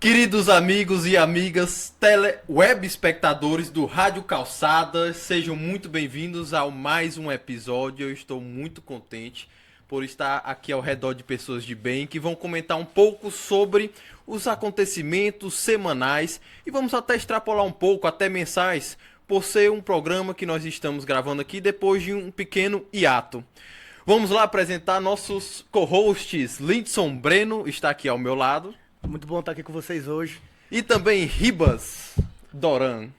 Queridos amigos e amigas, web espectadores do Rádio Calçada, sejam muito bem-vindos a mais um episódio. Eu estou muito contente por estar aqui ao redor de pessoas de bem que vão comentar um pouco sobre os acontecimentos semanais e vamos até extrapolar um pouco, até mensais, por ser um programa que nós estamos gravando aqui depois de um pequeno hiato. Vamos lá apresentar nossos co-hosts. Lindson Breno está aqui ao meu lado. Muito bom estar aqui com vocês hoje. E também Ribas Doran.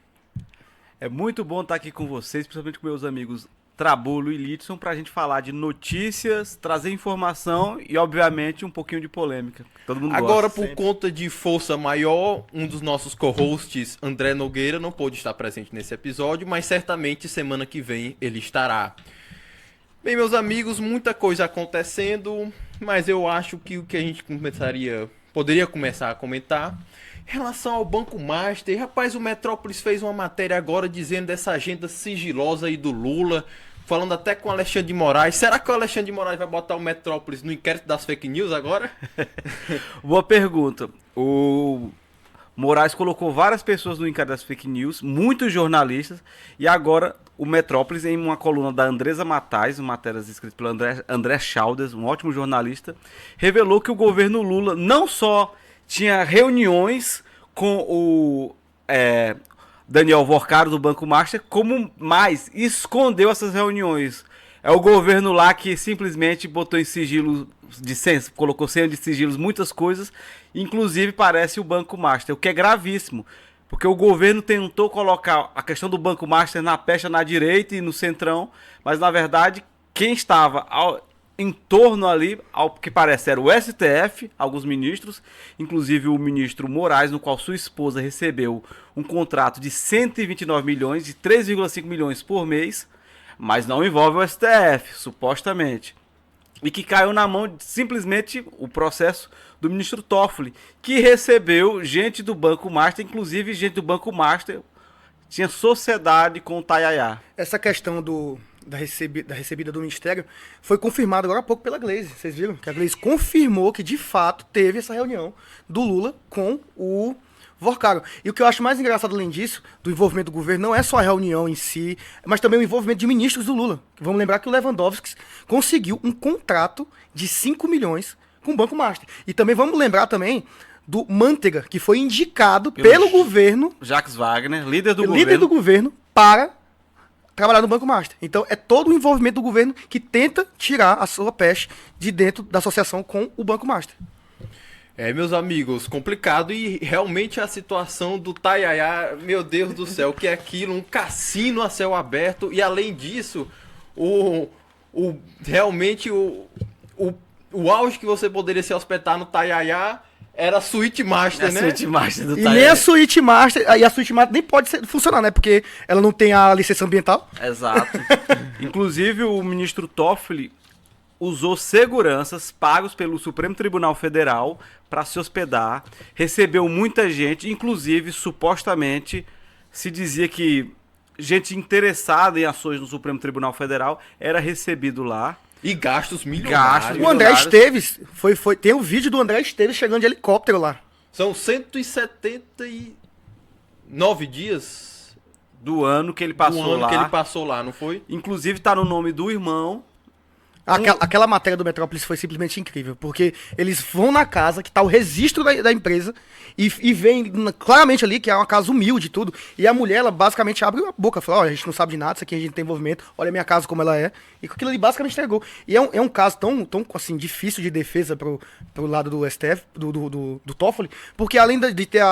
É muito bom estar aqui com vocês, principalmente com meus amigos Trabulo e Lidson, para a gente falar de notícias, trazer informação e, obviamente, um pouquinho de polêmica. Todo mundo Agora, gosta, por sempre. conta de força maior, um dos nossos co-hosts, André Nogueira, não pôde estar presente nesse episódio, mas certamente semana que vem ele estará. Bem, meus amigos, muita coisa acontecendo, mas eu acho que o que a gente poderia começar a comentar em relação ao Banco Master. Rapaz, o Metrópolis fez uma matéria agora dizendo dessa agenda sigilosa aí do Lula, falando até com o Alexandre de Moraes. Será que o Alexandre de Moraes vai botar o Metrópolis no inquérito das fake news agora? Boa pergunta. O Moraes colocou várias pessoas no inquérito das fake news, muitos jornalistas, e agora o Metrópolis, em uma coluna da Andresa Matais, matérias escritas pelo André Chaldes, um ótimo jornalista, revelou que o governo Lula não só tinha reuniões com o Daniel Vorcaro do Banco Master, como mais escondeu essas reuniões. É o governo lá que simplesmente botou em sigilo colocou senha de sigilos muitas coisas, inclusive parece o Banco Master, o que é gravíssimo. Porque o governo tentou colocar a questão do Banco Master na pecha na direita e no centrão, mas na verdade quem estava em torno ali, ao que parece era o STF, alguns ministros, inclusive o ministro Moraes, no qual sua esposa recebeu um contrato de 129 milhões, de 3,5 milhões por mês, mas não envolve o STF, supostamente. E que caiu na mão simplesmente o processo do ministro Toffoli, que recebeu gente do Banco Master, inclusive gente do Banco Master tinha sociedade com o Tayaya. Essa questão da recebida do Ministério foi confirmada agora há pouco pela Glaze. Vocês viram? Que a Glaze confirmou que de fato teve essa reunião do Lula com o Vorcaro. E o que eu acho mais engraçado além disso, do envolvimento do governo, não é só a reunião em si, mas também o envolvimento de ministros do Lula. Vamos lembrar que o Lewandowski conseguiu um contrato de 5 milhões com o Banco Master. E também vamos lembrar também do Manteiga, que foi indicado pelo governo, Jacques Wagner, líder do governo, para trabalhar no Banco Master. Então é todo o envolvimento do governo que tenta tirar a sua peste de dentro da associação com o Banco Master. Meus amigos, complicado e realmente a situação do Tayaya, meu Deus do céu, que é aquilo, um cassino a céu aberto e além disso, realmente o auge que você poderia se hospedar no Tayaya era a Suíte Master, né? Suíte Master do E Tayaya. nem a Suíte Master, e a Suíte Master nem pode funcionar, né? Porque ela não tem a licença ambiental. Exato. Inclusive o ministro Toffoli usou seguranças pagos pelo Supremo Tribunal Federal para se hospedar, recebeu muita gente, inclusive, supostamente, se dizia que gente interessada em ações no Supremo Tribunal Federal era recebido lá. E gastos milionários. O André Esteves, tem um vídeo do André Esteves chegando de helicóptero lá. São 179 dias Do ano que ele passou lá. que ele passou lá, não foi? Inclusive tá no nome do irmão. Aquela matéria do Metrópolis foi simplesmente incrível, porque eles vão na casa, que tá o registro da empresa, e vem claramente ali que é uma casa humilde e tudo, e a mulher, ela basicamente abre a boca, fala, olha, a gente não sabe de nada, isso aqui a gente não tem envolvimento, olha a minha casa como ela é, e com aquilo ali basicamente entregou. E é um caso tão assim, difícil de defesa pro lado do STF, do Toffoli, porque além de ter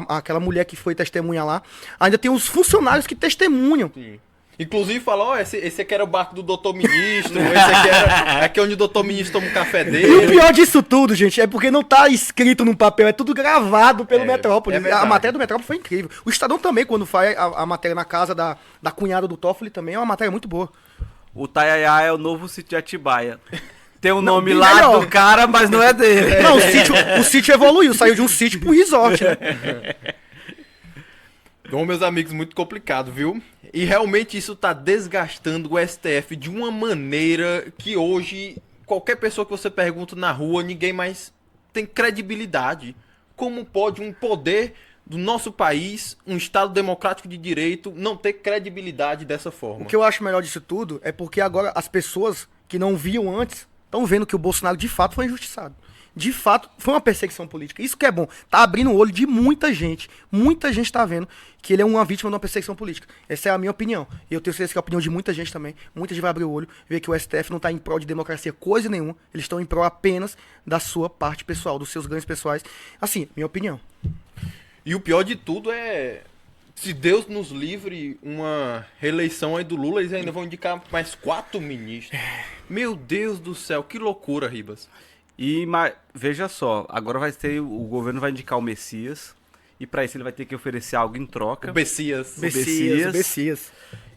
aquela mulher que foi testemunha lá, ainda tem os funcionários que testemunham. Sim. Inclusive falou, esse aqui era o barco do Doutor Ministro, esse aqui era aqui onde o Doutor Ministro toma um café E o dele. pior disso tudo, gente, é porque não tá escrito num papel, é tudo gravado pelo Metrópolis. é verdade. A matéria do Metrópolis foi incrível. O Estadão também, quando faz a matéria na casa da cunhada do Toffoli, também é uma matéria muito boa. O Tayaya é o novo sítio de Atibaia. Tem o Não, nome bem lá melhor. do cara, mas não é dele. Não, o sítio evoluiu, saiu de um sítio pro resort, né? Bom, meus amigos, muito complicado, viu? E realmente isso tá desgastando o STF de uma maneira que hoje qualquer pessoa que você pergunta na rua, ninguém mais tem credibilidade. como pode um poder do nosso país, um Estado democrático de direito, não ter credibilidade dessa forma. O que eu acho melhor disso tudo é porque agora as pessoas que não viam antes estão vendo que o Bolsonaro de fato foi injustiçado. De fato, foi uma perseguição política. Isso que é bom. Tá abrindo o olho de muita gente. Muita gente tá vendo que ele é uma vítima de uma perseguição política. Essa é a minha opinião. E eu tenho certeza que é a opinião de muita gente também. Muita gente vai abrir o olho, ver que o STF não tá em prol de democracia coisa nenhuma. Eles estão em prol apenas da sua parte pessoal, dos seus ganhos pessoais. Assim, minha opinião. E o pior de tudo é, se Deus nos livre uma reeleição aí do Lula, eles ainda vão indicar mais 4 ministros. Meu Deus do céu, que loucura, Ribas. Veja só, agora o governo vai indicar o Messias, e para isso ele vai ter que oferecer algo em troca. O Messias. Messias.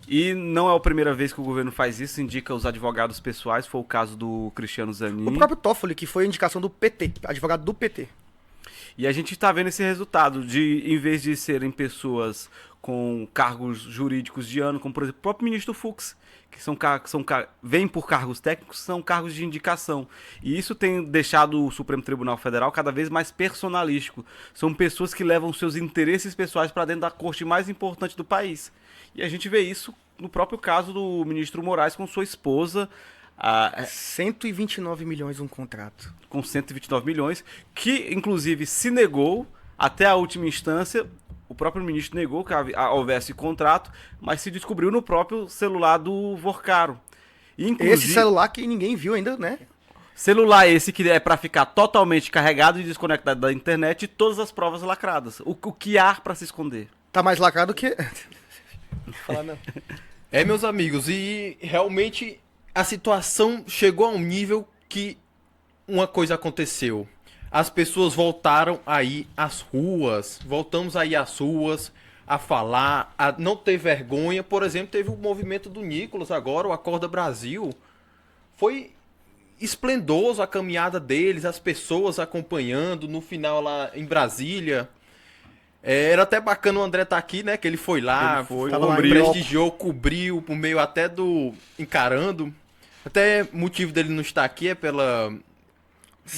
E não é a primeira vez que o governo faz isso, indica os advogados pessoais, foi o caso do Cristiano Zanin. O próprio Toffoli, que foi a indicação do PT, advogado do PT. E a gente está vendo esse resultado de, em vez de serem pessoas com cargos jurídicos de ano, como por exemplo o próprio ministro Fux, que vêm por cargos técnicos, são cargos de indicação. E isso tem deixado o Supremo Tribunal Federal cada vez mais personalístico. São pessoas que levam seus interesses pessoais para dentro da corte mais importante do país. E a gente vê isso no próprio caso do ministro Moraes com sua esposa. 129 milhões um contrato. Com 129 milhões, que inclusive se negou até a última instância. O próprio ministro negou que houvesse contrato, mas se descobriu no próprio celular do Vorcaro. Esse celular que ninguém viu ainda, né? Celular esse que é para ficar totalmente carregado e desconectado da internet e todas as provas lacradas. O que há para se esconder? Tá mais lacrado que... Falar não. Meus amigos, e realmente a situação chegou a um nível que uma coisa aconteceu. As pessoas voltaram a ir às ruas, voltamos a ir às ruas, a falar, a não ter vergonha. Por exemplo, teve o movimento do Nicolas agora, o Acorda Brasil. Foi esplendoso a caminhada deles, as pessoas acompanhando, no final lá em Brasília. Era até bacana o André estar aqui, né? Que ele foi lá, prestigiou, cobriu, por meio até do Encarando. Até motivo dele não estar aqui é pela...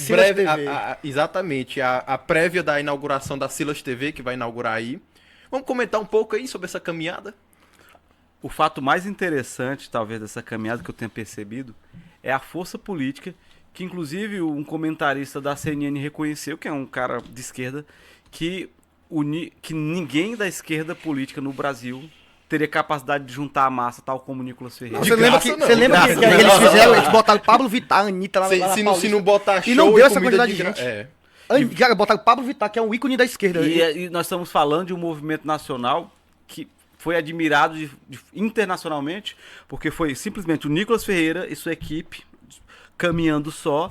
breve, exatamente, a prévia da inauguração da Silas TV, que vai inaugurar aí. Vamos comentar um pouco aí sobre essa caminhada? O fato mais interessante, talvez, dessa caminhada que eu tenha percebido é a força política, que inclusive um comentarista da CNN reconheceu, que é um cara de esquerda, que ninguém da esquerda política no Brasil teria capacidade de juntar a massa, tal como o Nicolas Ferreira. Você lembra que eles fizeram, eles botaram Pablo Vittar, a Anitta lá na se não botar show e não deu essa quantidade de gente. É. Cara, botaram Pablo Vittar, que é um ícone da esquerda. E nós estamos falando de um movimento nacional que foi admirado internacionalmente, porque foi simplesmente o Nicolas Ferreira e sua equipe caminhando só.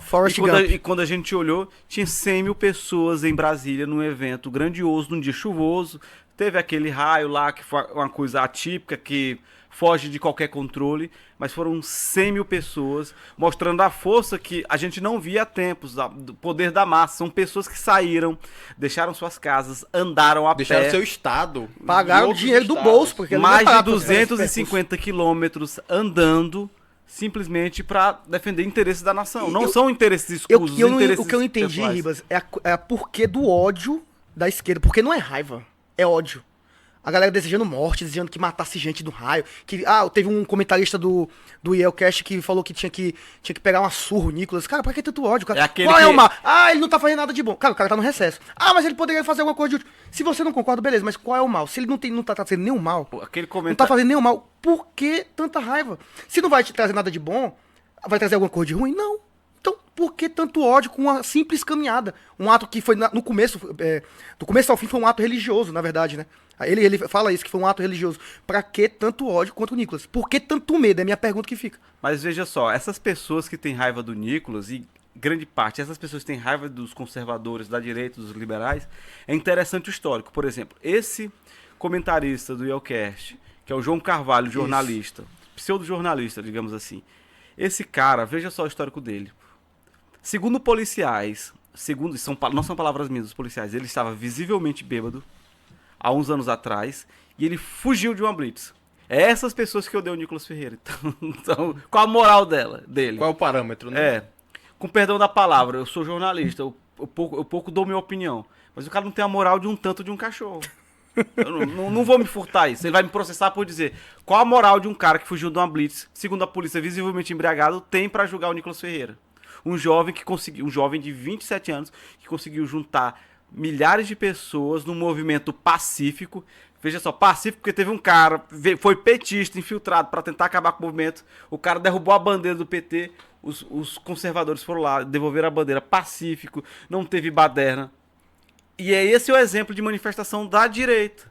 E quando a gente olhou, tinha 100 mil pessoas em Brasília num evento grandioso, num dia chuvoso. Teve aquele raio lá, que foi uma coisa atípica, que foge de qualquer controle, mas foram 100 mil pessoas, mostrando a força que a gente não via há tempos, do poder da massa. São pessoas que saíram, deixaram suas casas, andaram a pé. Deixaram seu estado. Pagaram o dinheiro do bolso. Porque mais de 250 quilômetros andando, simplesmente para defender interesses da nação. Não são interesses escusos, interesses o que eu entendi, pessoais. Ribas, é a porquê do ódio da esquerda. Porque não é raiva, é ódio. A galera desejando morte, desejando que matasse gente do raio. Teve um comentarista do Yelcast que falou que tinha que pegar uma surra, o Nicolas. Cara, pra que tanto ódio? Cara? Qual é o mal? Ele não tá fazendo nada de bom. Cara, o cara tá no recesso. Mas ele poderia fazer alguma coisa de útil. Se você não concorda, beleza, mas qual é o mal? Se ele não tá trazendo nenhum mal, não tá fazendo nenhum mal, por que tanta raiva? Se não vai te trazer nada de bom, vai trazer alguma coisa de ruim? Não. Então, por que tanto ódio com uma simples caminhada? Um ato que foi no começo, do começo ao fim, foi um ato religioso, na verdade, né? Ele fala isso, que foi um ato religioso. Pra que tanto ódio contra o Nicolas? Por que tanto medo? É a minha pergunta que fica. Mas veja só, essas pessoas que têm raiva do Nicolas, e grande parte, essas pessoas que têm raiva dos conservadores, da direita, dos liberais, é interessante o histórico. Por exemplo, esse comentarista do Yelcast, que é o João Carvalho, jornalista, pseudo-jornalista, digamos assim. Esse cara, veja só o histórico dele. Segundo policiais, não são palavras minhas dos policiais, ele estava visivelmente bêbado há uns anos atrás e ele fugiu de uma blitz. É essas pessoas que eu dei o Nicolas Ferreira. Então, qual a moral dele? Qual é o parâmetro, né? Com perdão da palavra, eu sou jornalista, eu eu pouco dou minha opinião. Mas o cara não tem a moral de um tanto de um cachorro. Eu não vou me furtar isso. Ele vai me processar por dizer qual a moral de um cara que fugiu de uma blitz, segundo a polícia, visivelmente embriagado, tem pra julgar o Nicolas Ferreira. Um jovem de 27 anos que conseguiu juntar milhares de pessoas num movimento pacífico. Veja só, pacífico porque teve um cara, foi petista, infiltrado para tentar acabar com o movimento. O cara derrubou a bandeira do PT, os conservadores foram lá, devolveram a bandeira, pacífico, não teve baderna. E é esse o exemplo de manifestação da direita.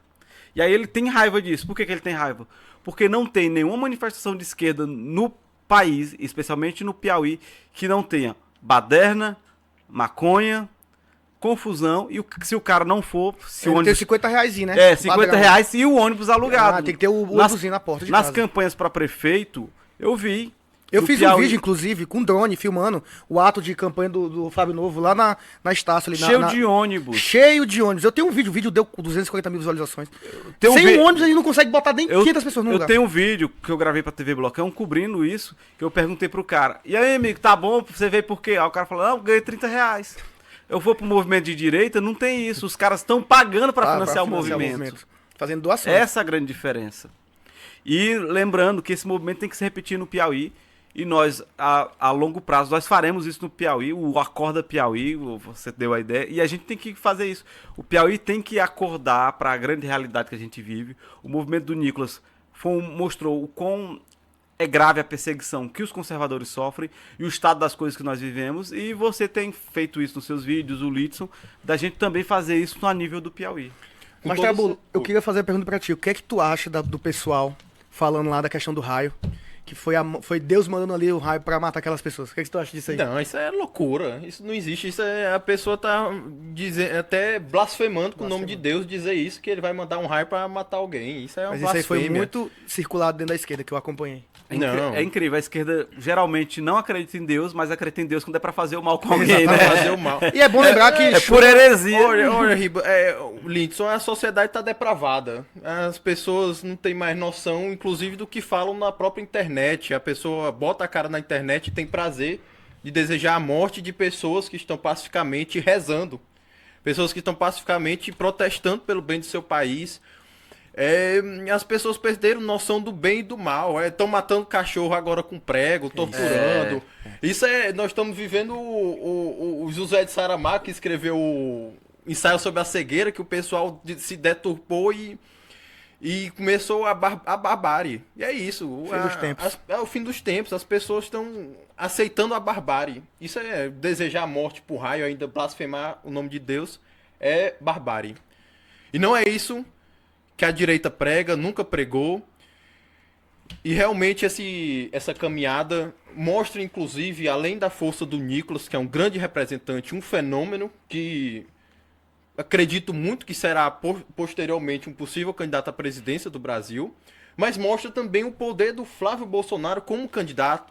E aí ele tem raiva disso. Por que ele tem raiva? Porque não tem nenhuma manifestação de esquerda no país, especialmente no Piauí, que não tenha baderna, maconha, confusão, e se o cara não for... Se o ônibus... Tem R$50, né? É, R$50 e o ônibus alugado. Tem que ter o ônibusinho na porta de casa. Nas campanhas para prefeito, eu vi. Eu fiz um vídeo, inclusive, com drone, filmando o ato de campanha do Flávio Novo lá na Estácio. Ali, cheio de ônibus. Cheio de ônibus. Eu tenho um vídeo, o vídeo deu 240 mil visualizações. Sem um ônibus, a gente não consegue botar nem 500 pessoas no lugar. Eu tenho um vídeo que eu gravei pra TV Blocão, cobrindo isso, que eu perguntei pro cara, e aí, amigo, tá bom? Você veio por quê? Aí o cara falou, não, ganhei R$30. Eu vou pro movimento de direita, não tem isso. Os caras estão pagando pra financiar o movimento. Fazendo doações. Essa é a grande diferença. E lembrando que esse movimento tem que se repetir no Piauí. E nós, a longo prazo, nós faremos isso no Piauí, o Acorda Piauí, você deu a ideia, e a gente tem que fazer isso. O Piauí tem que acordar para a grande realidade que a gente vive. O movimento do Nicolas mostrou o quão é grave a perseguição que os conservadores sofrem e o estado das coisas que nós vivemos, e você tem feito isso nos seus vídeos, o Lidson, da gente também fazer isso no nível do Piauí. Mas, Tabu, eu queria fazer a pergunta para ti, o que é que tu acha do pessoal falando lá da questão do raio? Que foi Deus mandando ali o raio pra matar aquelas pessoas. O que tu acha disso aí? Não, isso é loucura. Isso não existe. Isso é a pessoa tá dizendo, até blasfemando com o nome de Deus, dizer isso, que ele vai mandar um raio pra matar alguém. Isso é uma blasfêmia. Isso aí foi muito circulado dentro da esquerda, que eu acompanhei. É incrível. A esquerda geralmente não acredita em Deus, mas acredita em Deus quando é pra fazer o mal com alguém, né? Fazer o mal. E é bom lembrar que... É por heresia. Olha, Riba, Lindson, a sociedade tá depravada. As pessoas não têm mais noção, inclusive, do que falam na própria internet. A pessoa bota a cara na internet e tem prazer de desejar a morte de pessoas que estão pacificamente rezando. Pessoas que estão pacificamente protestando pelo bem do seu país. As pessoas perderam noção do bem e do mal. Estão matando cachorro agora com prego, torturando. Nós estamos vivendo o José de Saramago, que escreveu o ensaio sobre a cegueira, que o pessoal se deturpou e começou a barbárie. E é isso. É o fim dos tempos. As pessoas estão aceitando a barbárie. Isso é desejar a morte por raio, ainda blasfemar o nome de Deus. É barbárie. E não é isso que a direita prega, nunca pregou. E realmente essa caminhada mostra, inclusive, além da força do Nicolas, que é um grande representante, um fenômeno que... acredito muito que será posteriormente um possível candidato à presidência do Brasil, mas mostra também o poder do Flávio Bolsonaro como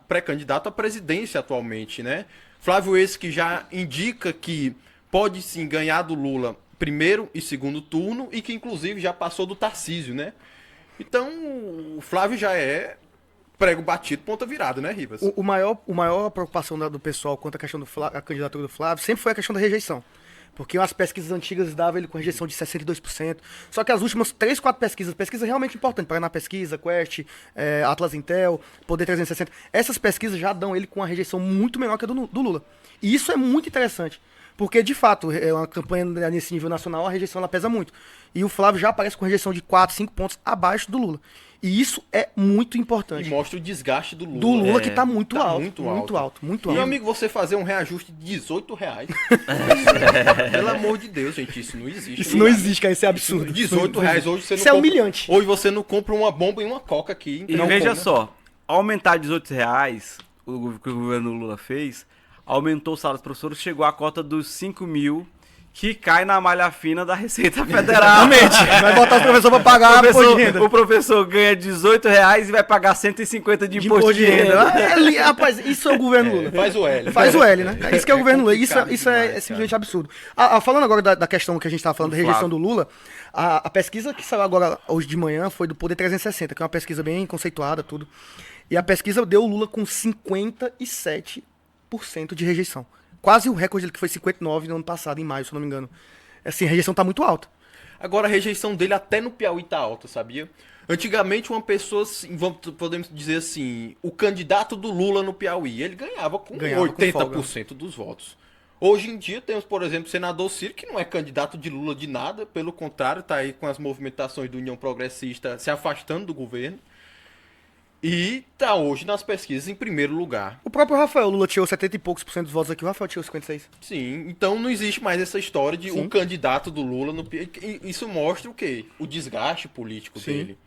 pré-candidato à presidência atualmente, né? Flávio esse que já indica que pode sim ganhar do Lula primeiro e segundo turno e que inclusive já passou do Tarcísio, né? Então o Flávio já é prego batido, ponta virada, né, Rivas? O maior preocupação do pessoal quanto à questão a candidatura do Flávio sempre foi a questão da rejeição. Porque as pesquisas antigas davam ele com rejeição de 62%. Só que as últimas 3, 4 pesquisas realmente importantes, Paraná Pesquisa, Quest, Atlas Intel, Poder 360, essas pesquisas já dão ele com uma rejeição muito menor que a do Lula. E isso é muito interessante. Porque, de fato, uma campanha nesse nível nacional, a rejeição ela pesa muito. E o Flávio já aparece com rejeição de 4, 5 pontos abaixo do Lula. E isso é muito importante. E mostra o desgaste do Lula. Do Lula que tá muito alto. Muito alto. Muito E, alto. amigo, você fazer um reajuste de R$18. Pelo amor de Deus, gente, isso não existe. Isso não existe, cara, isso é absurdo. R$18 hoje você não isso é humilhante. Hoje você não compra uma bomba e uma coca aqui. E veja só, aumentar R$18, o que o governo Lula fez, aumentou o salário dos professores, chegou à cota dos 5 mil, que cai na malha fina da Receita Federal. Vai botar o professor pra pagar o professor ganha R$18 e vai pagar 150 de imposto de renda. Rapaz, isso é o governo Lula. Faz o L. Faz o L, né? Isso que é o governo Lula. Isso é simplesmente absurdo. Falando agora da questão que a gente estava falando, da rejeição do Lula, a pesquisa que saiu agora hoje de manhã foi do Poder 360, que é uma pesquisa bem conceituada, tudo. E a pesquisa deu o Lula com 57% de rejeição. quase o recorde dele, que foi 59 no ano passado, em maio, se eu não me engano. Assim, a rejeição tá muito alta. Agora a rejeição dele até no Piauí tá alta, sabia? Antigamente uma pessoa, assim, podemos dizer assim, o candidato do Lula no Piauí, ele ganhava com Ganhava com 80% dos votos. Hoje em dia temos, por exemplo, o senador Ciro, que não é candidato de Lula de nada, pelo contrário, tá aí com as movimentações do União Progressista se afastando do governo. E tá hoje nas pesquisas em primeiro lugar. O próprio Rafael Lula tirou 70 e poucos por cento dos votos aqui, o Rafael tirou 56. Sim, então não existe mais essa história de Sim. um candidato do Lula no Piauí. Isso mostra o quê? O desgaste político Sim. dele.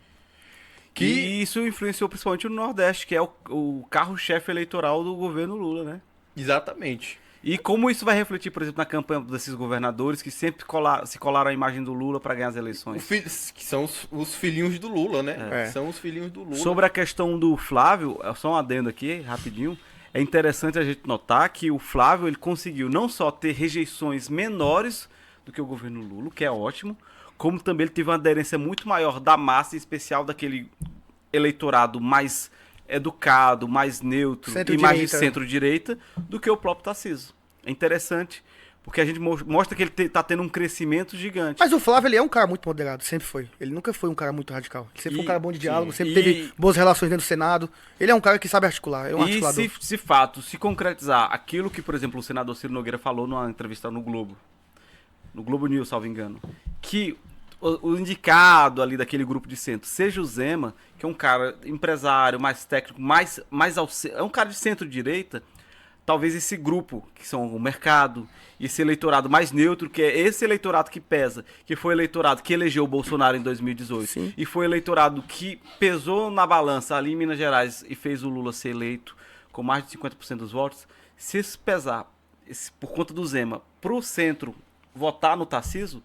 E isso influenciou principalmente no Nordeste, que é o carro-chefe eleitoral do governo Lula, né? Exatamente. E como isso vai refletir, por exemplo, na campanha desses governadores que sempre se colaram à imagem do Lula para ganhar as eleições? Que são os filhinhos do Lula, né? É. São os filhinhos do Lula. Sobre a questão do Flávio, só um adendo aqui, rapidinho. É interessante a gente notar que o Flávio ele conseguiu não só ter rejeições menores do que o governo Lula, o que é ótimo, como também ele teve uma aderência muito maior da massa, em especial daquele eleitorado mais educado, mais neutro e mais de centro-direita do que o próprio Tarcísio. É interessante, porque a gente mostra que ele tá tendo um crescimento gigante. Mas o Flávio, ele é um cara muito moderado, sempre foi. Ele nunca foi um cara muito radical. Ele sempre foi um cara bom de diálogo, sempre teve boas relações dentro do Senado. Ele é um cara que sabe articular, é um articulador. E se concretizar aquilo que, por exemplo, o senador Ciro Nogueira falou numa entrevista no Globo News, salvo engano, que o indicado ali daquele grupo de centro seja o Zema, que é um cara empresário, mais técnico, é um cara de centro-direita, talvez esse grupo, que são o mercado, e esse eleitorado mais neutro, que é esse eleitorado que pesa, que foi o eleitorado que elegeu o Bolsonaro em 2018, Sim. e foi o eleitorado que pesou na balança ali em Minas Gerais e fez o Lula ser eleito com mais de 50% dos votos, se isso pesar por conta do Zema pro centro votar no Tarcísio,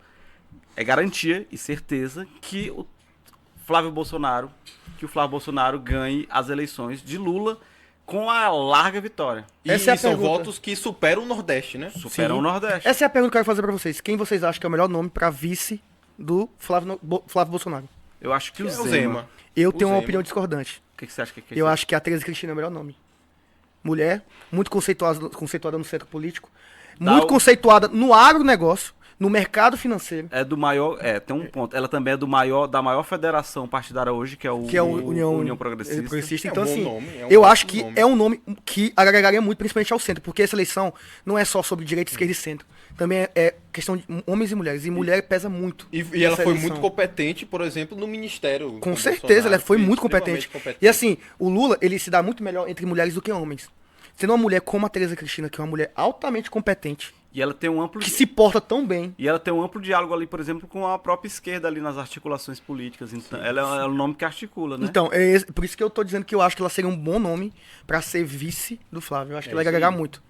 é garantia e certeza que o Flávio Bolsonaro ganhe as eleições de Lula com a larga vitória. E Essa é a são pergunta. votos que superam o Nordeste, né? Superam Sim. o Nordeste. Essa é a pergunta que eu quero fazer pra vocês. Quem vocês acham que é o melhor nome pra vice do Flávio Bolsonaro? Eu acho que É o o Zema. Zema. Eu O tenho uma Zema. opinião discordante. O que você acha que é? Eu acho que a Tereza Cristina é o melhor nome. Mulher, muito conceituada no centro político, muito conceituada no agronegócio, no mercado financeiro. É do maior. Tem um ponto. Ela também é da maior federação partidária hoje, que é o União Progressista. É um Então, bom assim, nome, é um eu ótimo acho que nome. é um nome que agregaria muito, principalmente ao centro, porque essa eleição não é só sobre direita, esquerda e centro. Também é questão de homens e mulheres. E mulher pesa muito. E ela nessa foi eleição. muito competente, por exemplo, no ministério. Com do certeza, Bolsonaro, ela foi muito competente. extremamente E assim, o Lula, ele se dá muito melhor entre mulheres do que homens. Sendo uma mulher como a Tereza Cristina, que é uma mulher altamente competente, E ela tem um amplo. que se porta tão bem. E ela tem um amplo diálogo ali, por exemplo, com a própria esquerda ali nas articulações políticas. Então, ela é o nome que articula, né? Então, por isso que eu tô dizendo que eu acho que ela seria um bom nome pra ser vice do Flávio. Eu acho que ela ia isso agregar aí. muito.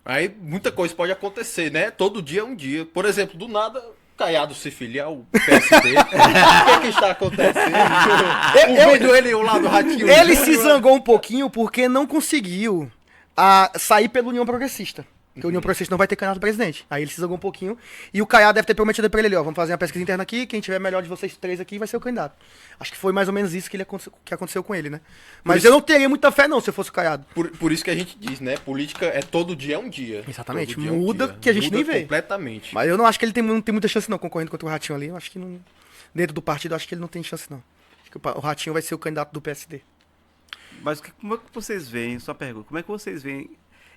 Aí muita coisa pode acontecer, né? Todo dia é um dia. Por exemplo, do nada, Caiado se filiar ao PSD. O que está acontecendo? Vendo ele lá do Ratinho. Ele se zangou um pouquinho porque não conseguiu sair pela União Progressista. Porque a União Progressista não vai ter candidato a presidente. Aí ele se zangou um pouquinho. E o Caiado deve ter prometido pra ele, ó, vamos fazer uma pesquisa interna aqui, quem tiver melhor de vocês três aqui vai ser o candidato. Acho que foi mais ou menos isso que aconteceu com ele, né? Mas eu não teria muita fé não, se eu fosse o Caiado. Por isso que a gente diz, né? Política é todo dia é um dia. Exatamente. Todo dia é um Muda dia. que a gente Muda nem vê. completamente. Mas eu não acho que ele não tem muita chance não, concorrendo contra o Ratinho ali. Eu acho que não, dentro do partido, eu acho que ele não tem chance não. Acho que o Ratinho vai ser o candidato do PSD. Mas como é que vocês veem, só pergunta, como é que vocês veem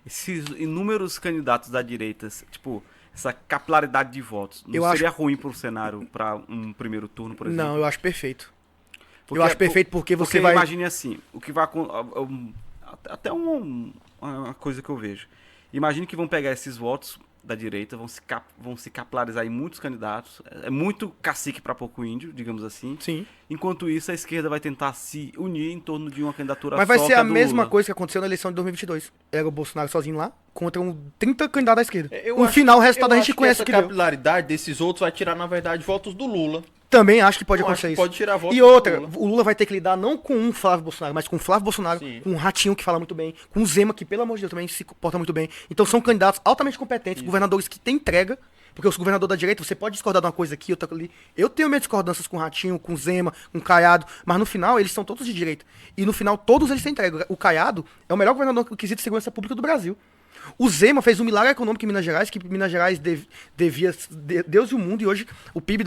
esses inúmeros candidatos da direita, tipo, essa capilaridade de votos? Não seria ruim pro cenário, para um primeiro turno, por exemplo? Não, eu acho perfeito. Eu acho perfeito porque você vai... Imagine assim, o que vai... Até uma coisa que eu vejo. Imagine que vão pegar esses votos da direita, vão se capilarizar em muitos candidatos. É muito cacique para pouco índio, digamos assim. Sim. Enquanto isso, a esquerda vai tentar se unir em torno de uma candidatura Mas vai só, ser que é a do mesma Lula. coisa que aconteceu na eleição de 2022. Era o Bolsonaro sozinho lá, contra 30 candidatos à esquerda. Eu No acho- final, o resultado eu a gente acho conhece o que essa deu. capilaridade desses outros vai tirar, na verdade, votos do Lula. Também acho que pode Eu acontecer acho que isso. pode tirar votos E do outra, Lula. o Lula vai ter que lidar não com um Flávio Bolsonaro, mas com o Flávio Bolsonaro, Sim. com um Ratinho que fala muito bem, com o Zema, que, pelo amor de Deus, também se comporta muito bem. Então são candidatos altamente competentes, governadores que têm entrega, porque os governadores da direita, você pode discordar de uma coisa aqui, outra ali. Eu tenho minhas discordâncias com o Ratinho, com o Zema, com o Caiado, mas no final eles são todos de direita. E no final todos eles têm entrega. O Caiado é o melhor governador do quesito de segurança pública do Brasil. O Zema fez um milagre econômico em Minas Gerais, que Minas Gerais devia Deus e o mundo, e hoje o PIB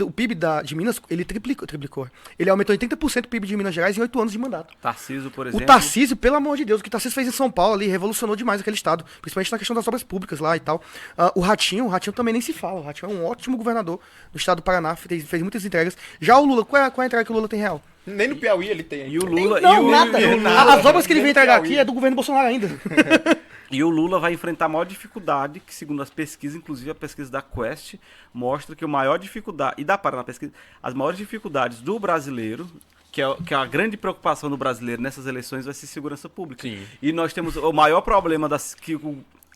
de Minas, ele triplicou. Ele aumentou em 30% o PIB de Minas Gerais em 8 anos de mandato. Tarcísio, por O exemplo. Tarcísio, pelo amor de Deus, o que o Tarcísio fez em São Paulo ali, revolucionou demais aquele estado, principalmente na questão das obras públicas lá e tal. O Ratinho também nem se fala, o Ratinho é um ótimo governador do estado do Paraná, fez muitas entregas. Já o Lula, qual é a entrega que o Lula tem real? Nem no Piauí ele tem. E o Lula. Não, nada. E o Lula, As obras que ele vem entregar Piauí. aqui é do governo Bolsonaro ainda. e o Lula vai enfrentar a maior dificuldade, que segundo as pesquisas, inclusive a pesquisa da Quest, mostra que a maior dificuldade, e da Paraná Pesquisa, as maiores dificuldades do brasileiro, que é a grande preocupação do brasileiro nessas eleições, vai ser segurança pública. Sim. E nós temos o maior problema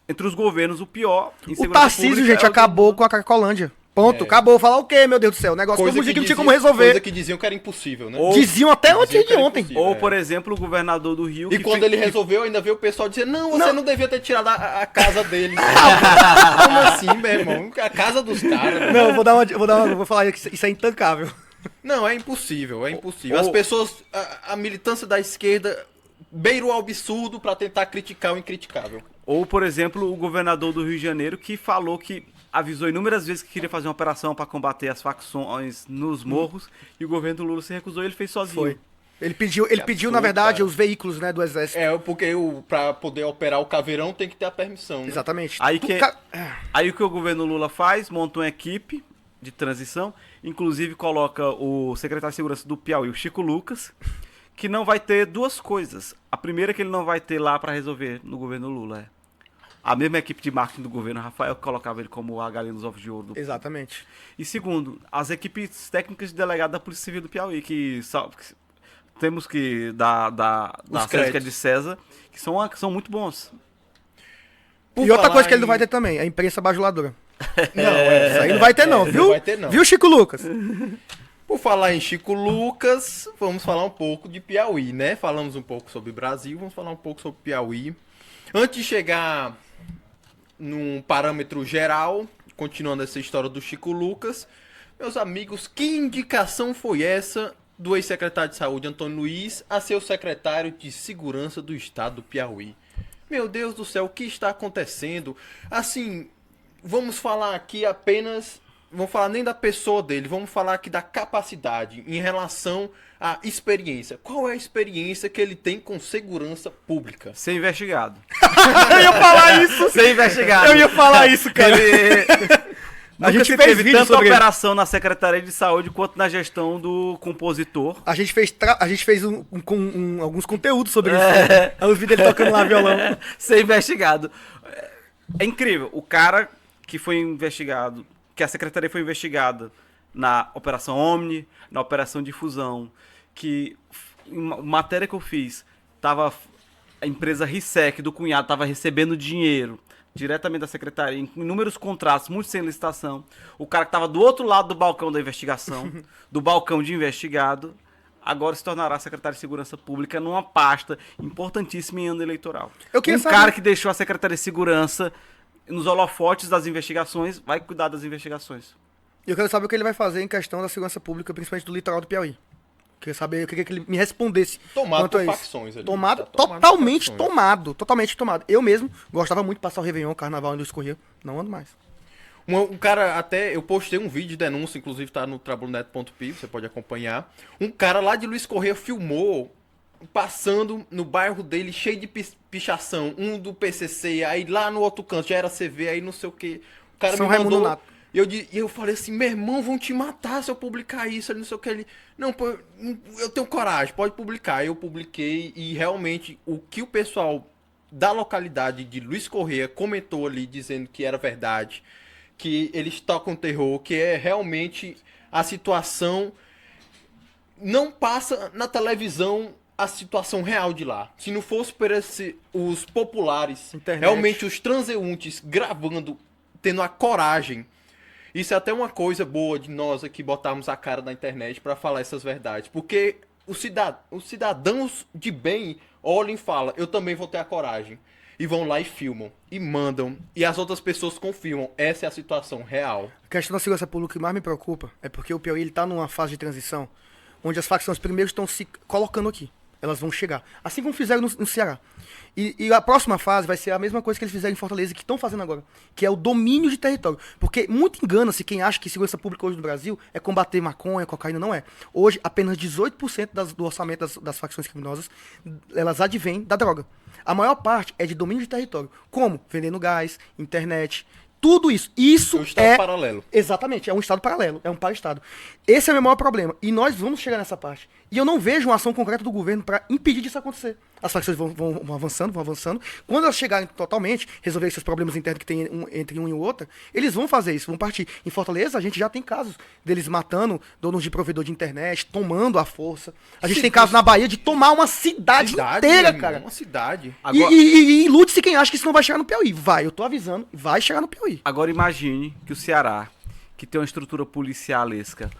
entre os governos, o pior em O segurança Tarcísio, pública gente, é o do acabou Lula. com a Cracolândia. Ponto, É. acabou. Falar o quê, meu Deus do céu? O negócio que todo mundo dizia que não tinha como resolver. Coisa que diziam que era impossível, né? Diziam até Diziam antes que de era ontem. impossível. Ou, É. por exemplo, o governador do Rio... E que quando fe- ele que- resolveu, ainda veio o pessoal dizer, não, você não devia ter tirado a casa dele. Como assim, meu irmão? A casa dos caras. Não, vou falar que isso é intancável. Não, é impossível, é impossível. As pessoas, a militância da esquerda beira o absurdo pra tentar criticar o incriticável. Ou, por exemplo, o governador do Rio de Janeiro que falou que avisou inúmeras vezes que queria fazer uma operação para combater as facções nos morros e o governo do Lula se recusou e ele fez sozinho. Foi. Ele pediu, absurdo, na verdade, cara. os veículos, né, do exército. É, porque pra poder operar o caveirão tem que ter a permissão, né? Exatamente. Aí, Tu- ca- aí o que o governo Lula faz? Monta uma equipe de transição, inclusive coloca o secretário de segurança do Piauí, o Chico Lucas, que não vai ter duas coisas. A primeira é que ele não vai ter lá para resolver no governo Lula. A mesma equipe de marketing do governo Rafael que colocava ele como a galinha dos ovos de ouro. Exatamente. E segundo, as equipes técnicas de delegado da Polícia Civil do Piauí, que temos que da Sérgio créditos. de César, que são muito bons. Por E outra falar coisa que ele não em- vai ter também, a imprensa bajuladora. Não, Isso aí não vai ter não, não viu? vai ter não. Viu, Chico Lucas? Por falar em Chico Lucas, vamos falar um pouco de Piauí, né? Falamos um pouco sobre Brasil, vamos falar um pouco sobre Piauí. Antes de chegar num parâmetro geral, continuando essa história do Chico Lucas, meus amigos, que indicação foi essa do ex-secretário de Saúde, Antônio Luiz, a ser o secretário de Segurança do Estado do Piauí? Meu Deus do céu, o que está acontecendo? Assim, vamos falar aqui apenas... Vamos falar nem da pessoa dele, vamos falar aqui da capacidade em relação à experiência. Qual é a experiência que ele tem com segurança pública? Ser investigado. Eu ia falar isso! Ser investigado. Eu ia falar isso, cara. A gente fez teve vídeo tanta sobre ele. operação na Secretaria de Saúde quanto na gestão do compositor. A gente fez alguns conteúdos sobre isso. Aí os vídeos dele tocando lá violão. Ser investigado. É incrível. O cara que foi investigado, que a secretaria foi investigada na Operação Omni, na Operação Difusão, que matéria que eu fiz, tava a empresa Risec do cunhado estava recebendo dinheiro diretamente da secretaria, em inúmeros contratos, muitos sem licitação. O cara que estava do outro lado do balcão da investigação, do balcão de investigado, agora se tornará secretário de Segurança Pública numa pasta importantíssima em ano eleitoral. Eu queria saber- cara que deixou a Secretaria de Segurança nos holofotes das investigações, vai cuidar das investigações. E eu quero saber o que ele vai fazer em questão da segurança pública, principalmente do litoral do Piauí. Eu queria que ele me respondesse. Tomado quanto por a isso. facções ali. Tomado, Tá tomado por totalmente facções. tomado. Totalmente tomado. Eu mesmo gostava muito de passar o Réveillon, o Carnaval onde eu escorria. Não ando mais. Um cara, até eu postei um vídeo de denúncia, inclusive tá no trabulonet.pi, você pode acompanhar. Um cara lá de Luiz Correia filmou passando no bairro dele cheio de pichação, um do PCC, aí lá no outro canto já era CV, aí não sei o que. O cara São me Raimundo mandou. Nato. E eu falei assim, meu irmão, vão te matar se eu publicar isso, ele não sei o que. Ele, não, pô, eu tenho coragem, pode publicar. Eu publiquei e realmente o que o pessoal da localidade de Luiz Correia comentou ali, dizendo que era verdade, que eles tocam terror, que é realmente a situação... Não passa na televisão a situação real de lá. Se não fosse por os populares, Internet. realmente os transeuntes gravando, tendo a coragem. Isso é até uma coisa boa de nós aqui botarmos a cara na internet para falar essas verdades. Porque os cidadãos de bem olham e falam, eu também vou ter a coragem. E vão lá e filmam, e mandam, e as outras pessoas confirmam. Essa é a situação real. A questão da segurança pública que mais me preocupa é porque o Piauí ele tá numa fase de transição onde as facções primeiro estão se colocando aqui. Elas vão chegar. Assim como fizeram no Ceará. E a próxima fase vai ser a mesma coisa que eles fizeram em Fortaleza, que estão fazendo agora, que é o domínio de território. Porque muito engana-se quem acha que segurança pública hoje no Brasil é combater maconha, cocaína, não é. Hoje, apenas 18% do orçamento das facções criminosas, elas advêm da droga. A maior parte é de domínio de território. Como? Vendendo gás, internet, tudo isso. Isso É um estado paralelo. Exatamente, é um estado paralelo, é um para-estado. Esse é o meu maior problema. E nós vamos chegar nessa parte. E eu não vejo uma ação concreta do governo para impedir disso acontecer. As facções vão avançando, vão avançando. Quando elas chegarem totalmente, resolver esses problemas internos que tem entre um e o outro, eles vão fazer isso, vão partir. Em Fortaleza, a gente já tem casos deles matando donos de provedor de internet, tomando a força. A gente tem casos na Bahia de tomar uma cidade inteira, meu cara. irmão, uma cidade. Agora- E ilute-se quem acha que isso não vai chegar no Piauí. Vai, eu tô avisando, vai chegar no Piauí. Agora imagine que o Ceará, que tem uma estrutura policialesca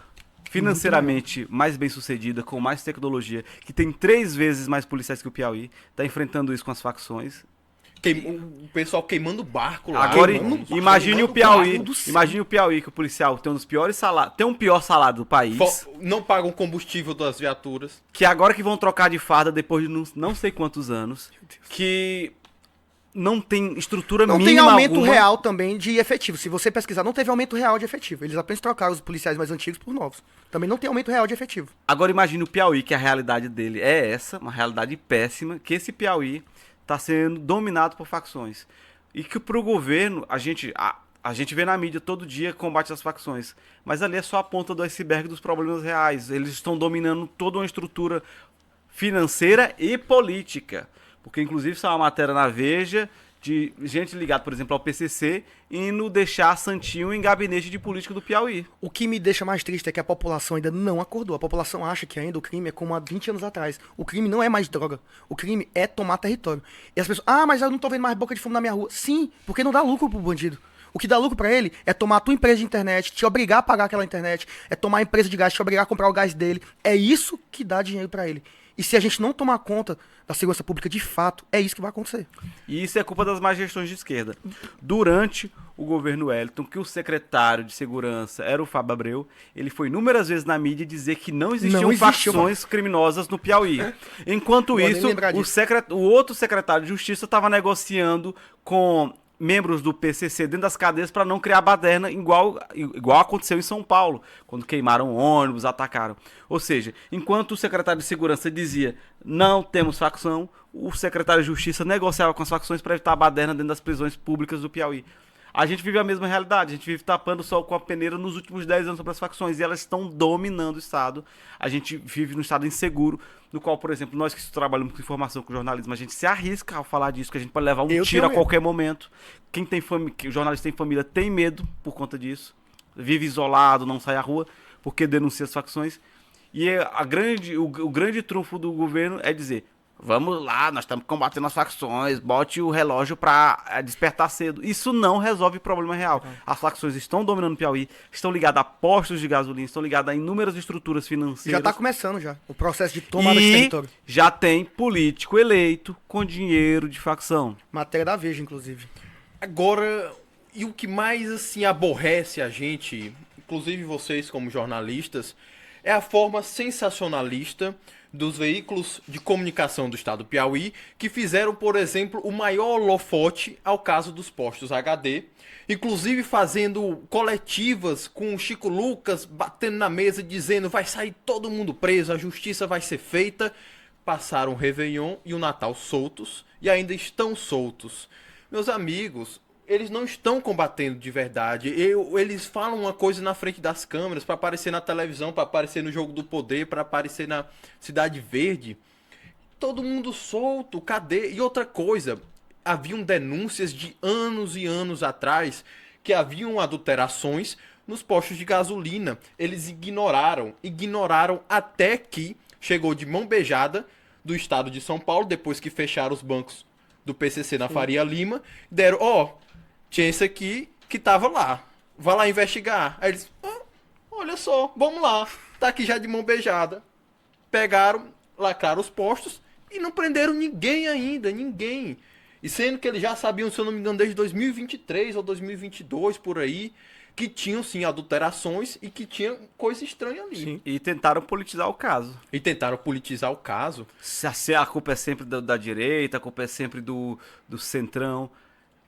financeiramente mais bem sucedida, com mais tecnologia, que tem 3 vezes mais policiais que o Piauí, tá enfrentando isso com as facções. O pessoal queimando barco lá. Agora queimando imagine o barco Piauí, do céu. imagine o Piauí, que o policial tem um dos piores salários, tem um pior salário do país, Não pagam combustível das viaturas. que agora que vão trocar de farda depois de não sei quantos anos, que não tem estrutura Não tem mínima aumento alguma. real também de efetivo. Se você pesquisar, não teve aumento real de efetivo. Eles apenas trocaram os policiais mais antigos por novos. Também não tem aumento real de efetivo. Agora imagine o Piauí, que a realidade dele é essa, uma realidade péssima, que esse Piauí está sendo dominado por facções. E que pro governo, a gente vê na mídia todo dia combate às facções, mas ali é só a ponta do iceberg dos problemas reais. Eles estão dominando toda uma estrutura financeira e política. Porque inclusive saiu uma matéria na Veja de gente ligada, por exemplo, ao PCC, indo deixar santinho em gabinete de política do Piauí. O que me deixa mais triste é que a população ainda não acordou. A população acha que ainda o crime é como há 20 anos atrás. O crime não é mais droga. O crime é tomar território. E as pessoas, mas eu não tô vendo mais boca de fumo na minha rua. Sim, porque não dá lucro pro bandido. O que dá lucro pra ele é tomar a tua empresa de internet, te obrigar a pagar aquela internet, é tomar a empresa de gás, te obrigar a comprar o gás dele. É isso que dá dinheiro pra ele. E se a gente não tomar conta da segurança pública de fato, é isso que vai acontecer. E isso é culpa das más gestões de esquerda. Durante o governo Wellington, que o secretário de segurança era o Fábio Abreu, ele foi inúmeras vezes na mídia dizer que não existiam facções criminosas no Piauí. Enquanto Vou nem isso, lembrar disso. o outro secretário de Justiça estava negociando com membros do PCC dentro das cadeias para não criar baderna igual aconteceu em São Paulo, quando queimaram ônibus, atacaram. Ou seja, enquanto o secretário de Segurança dizia não temos facção, o secretário de Justiça negociava com as facções para evitar a baderna dentro das prisões públicas do Piauí. A gente vive a mesma realidade, a gente vive tapando o sol com a peneira nos últimos 10 anos sobre as facções e elas estão dominando o Estado. A gente vive num Estado inseguro, no qual, por exemplo, nós que trabalhamos com informação, com jornalismo, a gente se arrisca ao falar disso, que a gente pode levar um tiro a qualquer momento. Quem tem família, o jornalista tem família, tem medo por conta disso, vive isolado, não sai à rua, porque denuncia as facções. E o grande trunfo do governo é dizer: vamos lá, nós estamos combatendo as facções, bote o relógio para despertar cedo. Isso não resolve o problema real. As facções estão dominando o Piauí, estão ligadas a postos de gasolina, estão ligadas a inúmeras estruturas financeiras. Já tá começando já, o processo de tomada de território. Já tem político eleito com dinheiro de facção. Matéria da Veja, inclusive. Agora, e o que mais assim aborrece a gente, inclusive vocês como jornalistas, é a forma sensacionalista dos veículos de comunicação do estado do Piauí, que fizeram, por exemplo, o maior holofote ao caso dos postos HD, inclusive fazendo coletivas com o Chico Lucas batendo na mesa dizendo vai sair todo mundo preso, a justiça vai ser feita. Passaram o Réveillon e o Natal soltos e ainda estão soltos. Meus amigos, eles não estão combatendo de verdade. Eles falam uma coisa na frente das câmeras para aparecer na televisão, para aparecer no Jogo do Poder, para aparecer na Cidade Verde. Todo mundo solto, cadê? E outra coisa, haviam denúncias de anos e anos atrás que haviam adulterações nos postos de gasolina. Eles ignoraram até que chegou de mão beijada do estado de São Paulo, depois que fecharam os bancos do PCC na Faria Lima, deram, tinha esse aqui que tava lá, vai lá investigar. Aí eles, olha só, vamos lá, tá aqui já de mão beijada. Pegaram, lacraram os postos e não prenderam ninguém ainda, ninguém. E sendo que eles já sabiam, se eu não me engano, desde 2023 ou 2022, por aí, que tinham, sim, adulterações e que tinha coisa estranha ali. Sim. E tentaram politizar o caso. E tentaram politizar o caso. Se a culpa é sempre da direita, a culpa é sempre do centrão.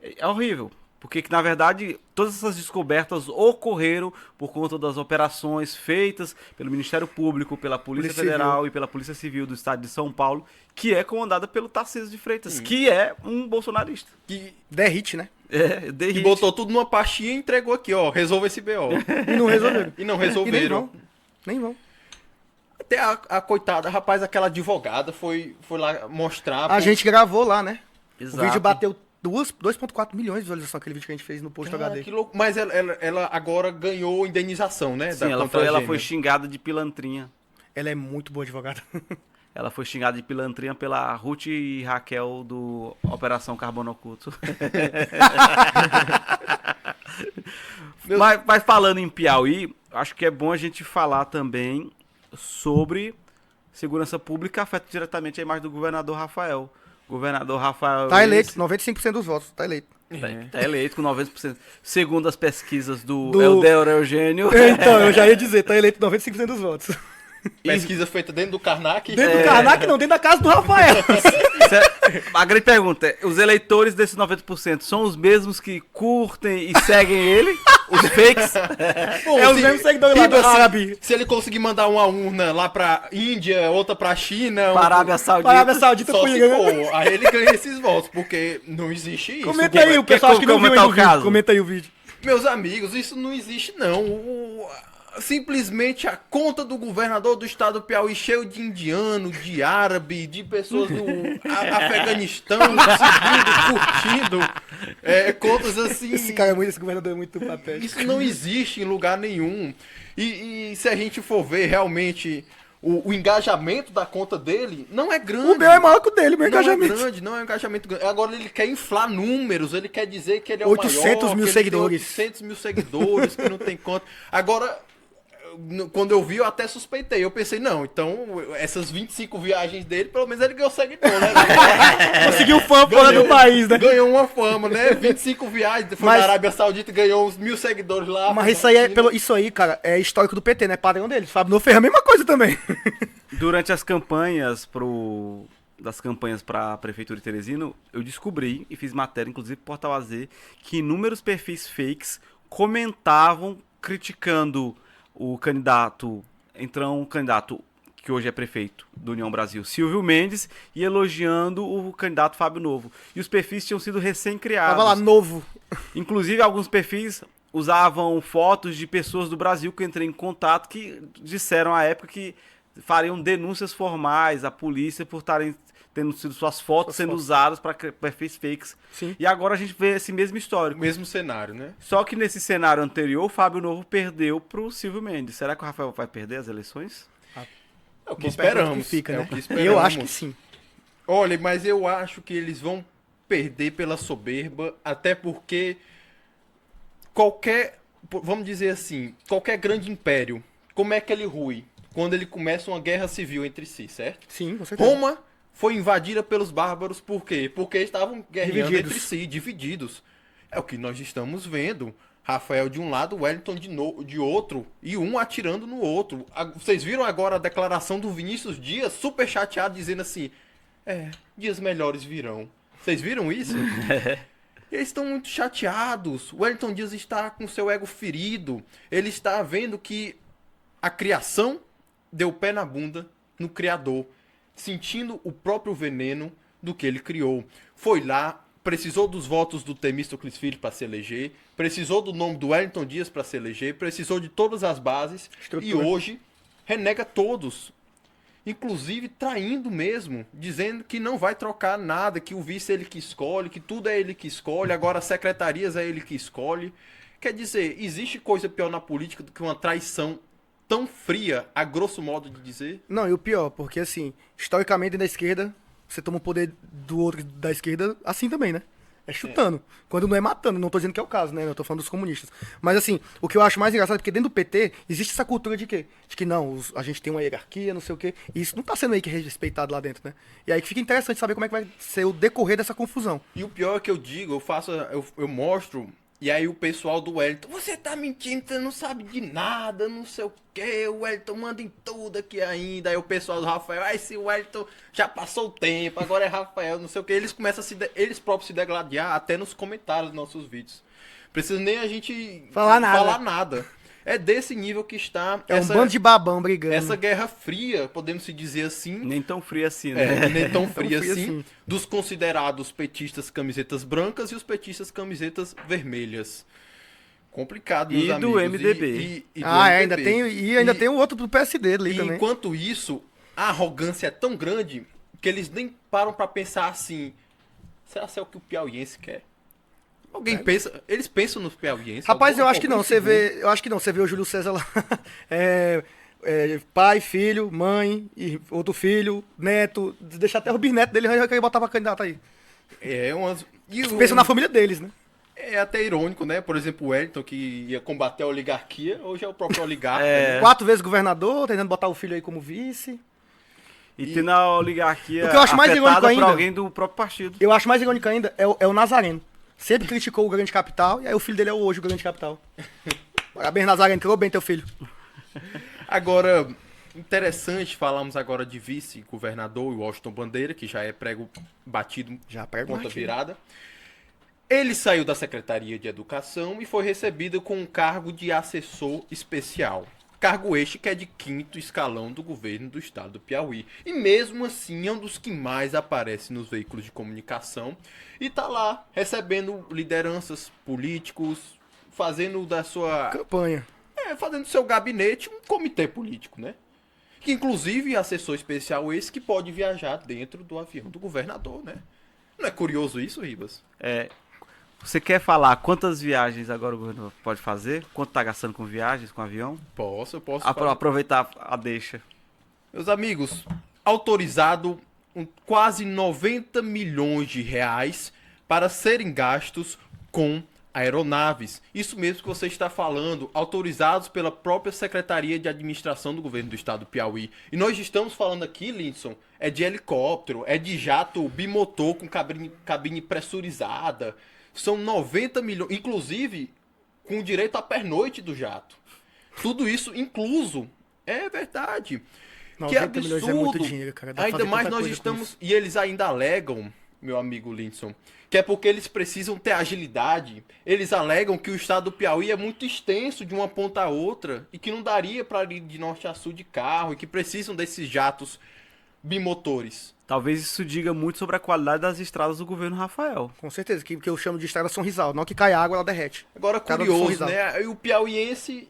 É horrível. Porque, na verdade, todas essas descobertas ocorreram por conta das operações feitas pelo Ministério Público, pela Polícia Polícia Federal Civil. e pela Polícia Civil do Estado de São Paulo, que é comandada pelo Tarcísio de Freitas, que é um bolsonarista. Que, Derrite, né? É, que botou tudo numa pastinha e entregou aqui, ó. Resolva esse BO. E não resolveram. E não E nem resolveram. vão. Nem vão. Até a coitada, rapaz, aquela advogada foi lá mostrar. A gente gravou lá, né? Exato. O vídeo bateu 2,4 milhões de visualizações, aquele vídeo que a gente fez no Post Cara, HD. que louco. Mas ela agora ganhou indenização, né? Sim, ela foi xingada de pilantrinha. Ela é muito boa advogada. Ela foi xingada de pilantrinha pela Ruth e Raquel do Operação Carbono Oculto. Mas falando em Piauí, acho que é bom a gente falar também sobre segurança pública, afeta diretamente a imagem do governador Rafael. O governador Rafael... Tá eleito, 95% dos votos, tá eleito. Tá eleito com 90%. Segundo as pesquisas do Helder Eugênio. Então, eu já ia dizer, tá eleito 95% dos votos. Pesquisa feita dentro do Karnak. Dentro do Karnak, não, dentro da casa do Rafael. A grande pergunta é, os eleitores desses 90% são os mesmos que curtem e seguem ele? Os fakes? Pô, É os mesmos seguidores lá do árabe. Se ele conseguir mandar uma urna lá pra Índia, outra pra China... Para a Arábia Saudita. Para a Arábia Saudita Só pro se Irã. for, aí ele ganha esses votos, porque não existe isso. Comenta aí, o pessoal acho que não viu comentar ainda o o vídeo. caso? Comenta aí o vídeo. Meus amigos, isso não existe não. Simplesmente a conta do governador do estado do Piauí cheio de indiano, de árabe, de pessoas do Afeganistão, curtindo, contas assim. Esse governador é muito patético. Isso não existe em lugar nenhum. E se a gente for ver realmente o engajamento da conta dele, não é grande. O meu é maior que o dele, meu Não é engajamento. grande, não é um engajamento grande. Agora ele quer inflar números, ele quer dizer que ele é o 800 maior, mil que ele seguidores. tem 800 mil seguidores, que não tem conta. Agora, quando eu vi, eu até suspeitei. Eu pensei, não, então essas 25 viagens dele, pelo menos ele ganhou seguidor, né? Conseguiu fã fora do país, né? Ganhou uma fama, né? 25 viagens, foi Mas- na Arábia Saudita e ganhou uns 1.000 seguidores lá. Mas isso aí, isso aí, cara, é histórico do PT, né? Padrão deles. Fábio Novo fez a mesma coisa também. Durante as campanhas para a Prefeitura de Teresina, eu descobri, e fiz matéria, inclusive pro Portal AZ, que inúmeros perfis fakes comentavam, criticando o candidato, então um candidato que hoje é prefeito do União Brasil, Silvio Mendes, e elogiando o candidato Fábio Novo. E os perfis tinham sido recém-criados. Tava lá, novo. Inclusive, alguns perfis usavam fotos de pessoas do Brasil que eu entrei em contato que disseram à época que fariam denúncias formais à polícia por estarem tendo sido suas fotos sendo usadas para perfis fakes. Sim. E agora a gente vê esse mesmo histórico. O mesmo cenário, né? Só que nesse cenário anterior, o Fábio Novo perdeu pro Silvio Mendes. Será que o Rafael vai perder as eleições? É o que Uma pergunta esperamos. que fica, é né? o que esperamos. Eu acho que sim. Olha, mas eu acho que eles vão perder pela soberba, até porque vamos dizer assim, qualquer grande império, como é que ele rui? Quando ele começa uma guerra civil entre si, certo? Sim, com certeza. Roma foi invadida pelos bárbaros, por quê? Porque estavam guerreando Divididos. entre si, divididos. É o que nós estamos vendo. Rafael de um lado, Wellington de outro, e um atirando no outro. Vocês viram agora a declaração do Vinícius Dias, super chateado, dizendo assim, dias melhores virão. Vocês viram isso? Eles estão muito chateados. O Wellington Dias está com seu ego ferido. Ele está vendo que a criação deu pé na bunda no criador, sentindo o próprio veneno do que ele criou. Foi lá, precisou dos votos do Temístocles Filho para se eleger, precisou do nome do Wellington Dias para se eleger, precisou de todas as bases e hoje renega todos. Inclusive traindo mesmo, dizendo que não vai trocar nada, que o vice é ele que escolhe, que tudo é ele que escolhe, agora as secretarias é ele que escolhe. Quer dizer, existe coisa pior na política do que uma traição tão fria, a grosso modo de dizer? Não, e o pior, porque assim, historicamente da esquerda, você toma o poder do outro da esquerda assim também, né? É chutando. Quando não é matando, não tô dizendo que é o caso, né? Eu tô falando dos comunistas. Mas assim, o que eu acho mais engraçado é porque dentro do PT existe essa cultura de quê? De que não, a gente tem uma hierarquia, não sei o quê. E isso não tá sendo meio que respeitado lá dentro, né? E aí que fica interessante saber como é que vai ser o decorrer dessa confusão. E o pior é que eu digo, eu mostro E aí o pessoal do Wellington, você tá mentindo, você não sabe de nada, não sei o que, o Wellington manda em tudo aqui ainda. Aí o pessoal do Rafael, esse Wellington já passou o tempo, agora é Rafael, não sei o que. Eles começam eles próprios se degladiar até nos comentários dos nossos vídeos. Precisa nem a gente Falar nada. nada. É desse nível que está É um bando de babão brigando. essa guerra fria, podemos se dizer assim. Nem tão frio assim, né? Nem tão fria fria assim, assim. dos considerados petistas camisetas brancas e os petistas camisetas vermelhas. Complicado, meus E do amigos. MDB. E do Ainda MDB. tem, e ainda tem o outro do PSD ali E também. enquanto isso, a arrogância é tão grande que eles nem param pra pensar assim, será que é o que o piauiense quer? Alguém pensa, eles pensam nos piauienses? Rapaz, eu Algum- acho que não. algum Você segundo? vê, eu acho que não. Você vê o Júlio César lá. Pai, filho, mãe, e outro filho, neto. Deixar até o bisneto dele, já queria botar pra candidato aí. É umas... E Pensa na família deles, né? É até irônico, né? Por exemplo, o Wellington, que ia combater a oligarquia, hoje é o próprio oligarca. É. né? 4 vezes governador, tentando botar o filho aí como vice. E tem na oligarquia O que eu acho mais irônico afetada por ainda- alguém do próprio partido. Eu acho mais irônico ainda é o Nazareno. Sempre criticou o grande capital, e aí o filho dele é hoje o grande capital. Parabéns, Nazareno, criou bem teu filho. Agora, interessante, falamos agora de vice-governador, o Washington Bandeira, que já é prego batido, Já prego ponta batido. virada. Ele saiu da Secretaria de Educação e foi recebido com um cargo de assessor especial. Cargo este que é de 5º escalão do governo do estado do Piauí. E mesmo assim é um dos que mais aparece nos veículos de comunicação. E tá lá, recebendo lideranças políticos, fazendo da sua... Campanha. fazendo do seu gabinete um comitê político, né? Que inclusive assessor especial esse que pode viajar dentro do avião do governador, né? Não é curioso isso, Ribas? Você quer falar quantas viagens agora o governo pode fazer? Quanto tá gastando com viagens, com avião? Eu posso falar. Aproveitar a deixa. Meus amigos, autorizado quase 90 milhões de reais para serem gastos com aeronaves. Isso mesmo que você está falando, autorizados pela própria Secretaria de Administração do Governo do Estado do Piauí. E nós estamos falando aqui, Linson, é de helicóptero, é de jato bimotor com cabine pressurizada. São 90 milhões, inclusive com direito à pernoite do jato. Tudo isso incluso. É verdade. Que 90 absurdo. milhões é muito dinheiro, cara. Dá pra Ainda fazer mais tanta nós coisa com estamos... isso. E eles ainda alegam, meu amigo Linson, que é porque eles precisam ter agilidade. Eles alegam que o estado do Piauí é muito extenso de uma ponta a outra e que não daria para ir de norte a sul de carro e que precisam desses jatos bimotores. Talvez isso diga muito sobre a qualidade das estradas do governo Rafael. Com certeza, que eu chamo de estrada Sorrisal. Não que cai água, ela derrete. Agora, Cada curioso, sorrisal. né? E o piauiense,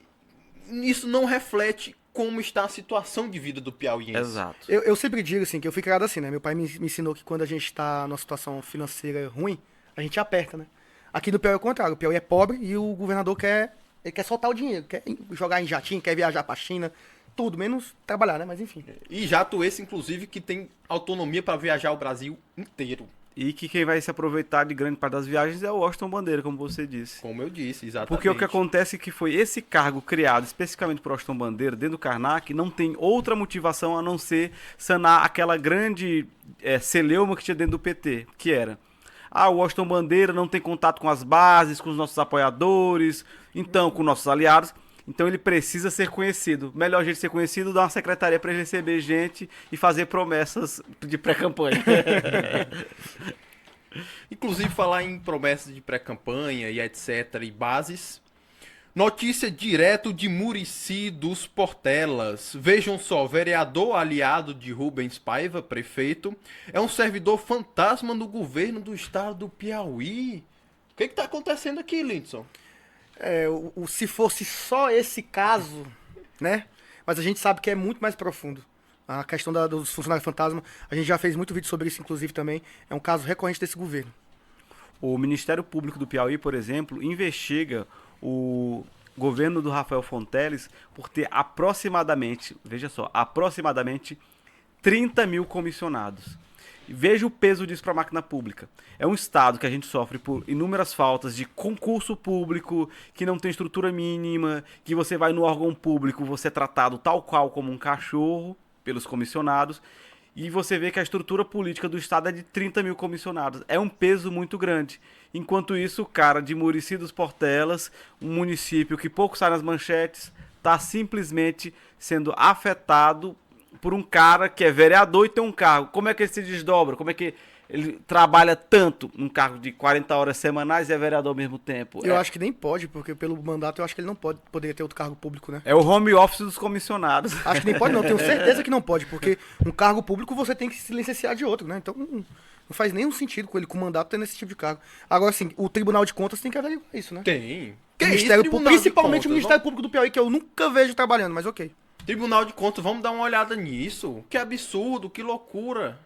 isso não reflete como está a situação de vida do piauiense. Exato. Eu sempre digo assim, que eu fui criado assim, né? Meu pai me ensinou que quando a gente tá numa situação financeira ruim, a gente aperta, né? Aqui no Piauí é o contrário. O Piauí é pobre e o governador ele quer soltar o dinheiro, quer jogar em jatinho, quer viajar pra China, tudo, menos trabalhar, né? Mas enfim. E jato esse, inclusive, que tem autonomia para viajar o Brasil inteiro. E que quem vai se aproveitar de grande parte das viagens é o Washington Bandeira, como você disse. Como eu disse, exatamente. Porque o que acontece é que foi esse cargo criado especificamente por Washington Bandeira dentro do Karnak, não tem outra motivação a não ser sanar aquela grande celeuma que tinha dentro do PT, que era: o Washington Bandeira não tem contato com as bases, com os nossos apoiadores, então com nossos aliados, então ele precisa ser conhecido. Melhor jeito de ser conhecido, dar uma secretaria para ele receber gente e fazer promessas de pré-campanha. Inclusive, falar em promessas de pré-campanha e etc. e bases. Notícia direto de Murici dos Portelas. Vejam só, vereador aliado de Rubens Paiva, prefeito, é um servidor fantasma no governo do estado do Piauí. O que está acontecendo aqui, Lindsson? Se fosse só esse caso, né? Mas a gente sabe que é muito mais profundo. A questão dos funcionários fantasma, a gente já fez muito vídeo sobre isso, inclusive, também. É um caso recorrente desse governo. O Ministério Público do Piauí, por exemplo, investiga o governo do Rafael Fonteles por ter aproximadamente, veja só, aproximadamente 30 mil comissionados. Veja o peso disso para a máquina pública. É um estado que a gente sofre por inúmeras faltas de concurso público, que não tem estrutura mínima, que você vai no órgão público, você é tratado tal qual como um cachorro pelos comissionados, e você vê que a estrutura política do estado é de 30 mil comissionados. É um peso muito grande. Enquanto isso, o cara de Murici dos Portelas, um município que pouco sai nas manchetes, está simplesmente sendo afetado por um cara que é vereador e tem um cargo. Como é que ele se desdobra? Como é que ele trabalha tanto num cargo de 40 horas semanais e é vereador ao mesmo tempo? Eu acho que nem pode, porque pelo mandato eu acho que ele não poderia ter outro cargo público, né? É o home office dos comissionados. Acho que nem pode não, tenho certeza que não pode, porque um cargo público você tem que se licenciar de outro, né? Então não faz nenhum sentido com ele com o mandato tendo esse tipo de cargo. Agora, assim, o Tribunal de Contas tem que averiguar isso, né? Tem. O Tem Ministério Tribunal Público, de principalmente Contas, o Ministério Público do Piauí, que eu nunca vejo trabalhando, mas ok. Tribunal de Contas, vamos dar uma olhada nisso. Que absurdo, que loucura.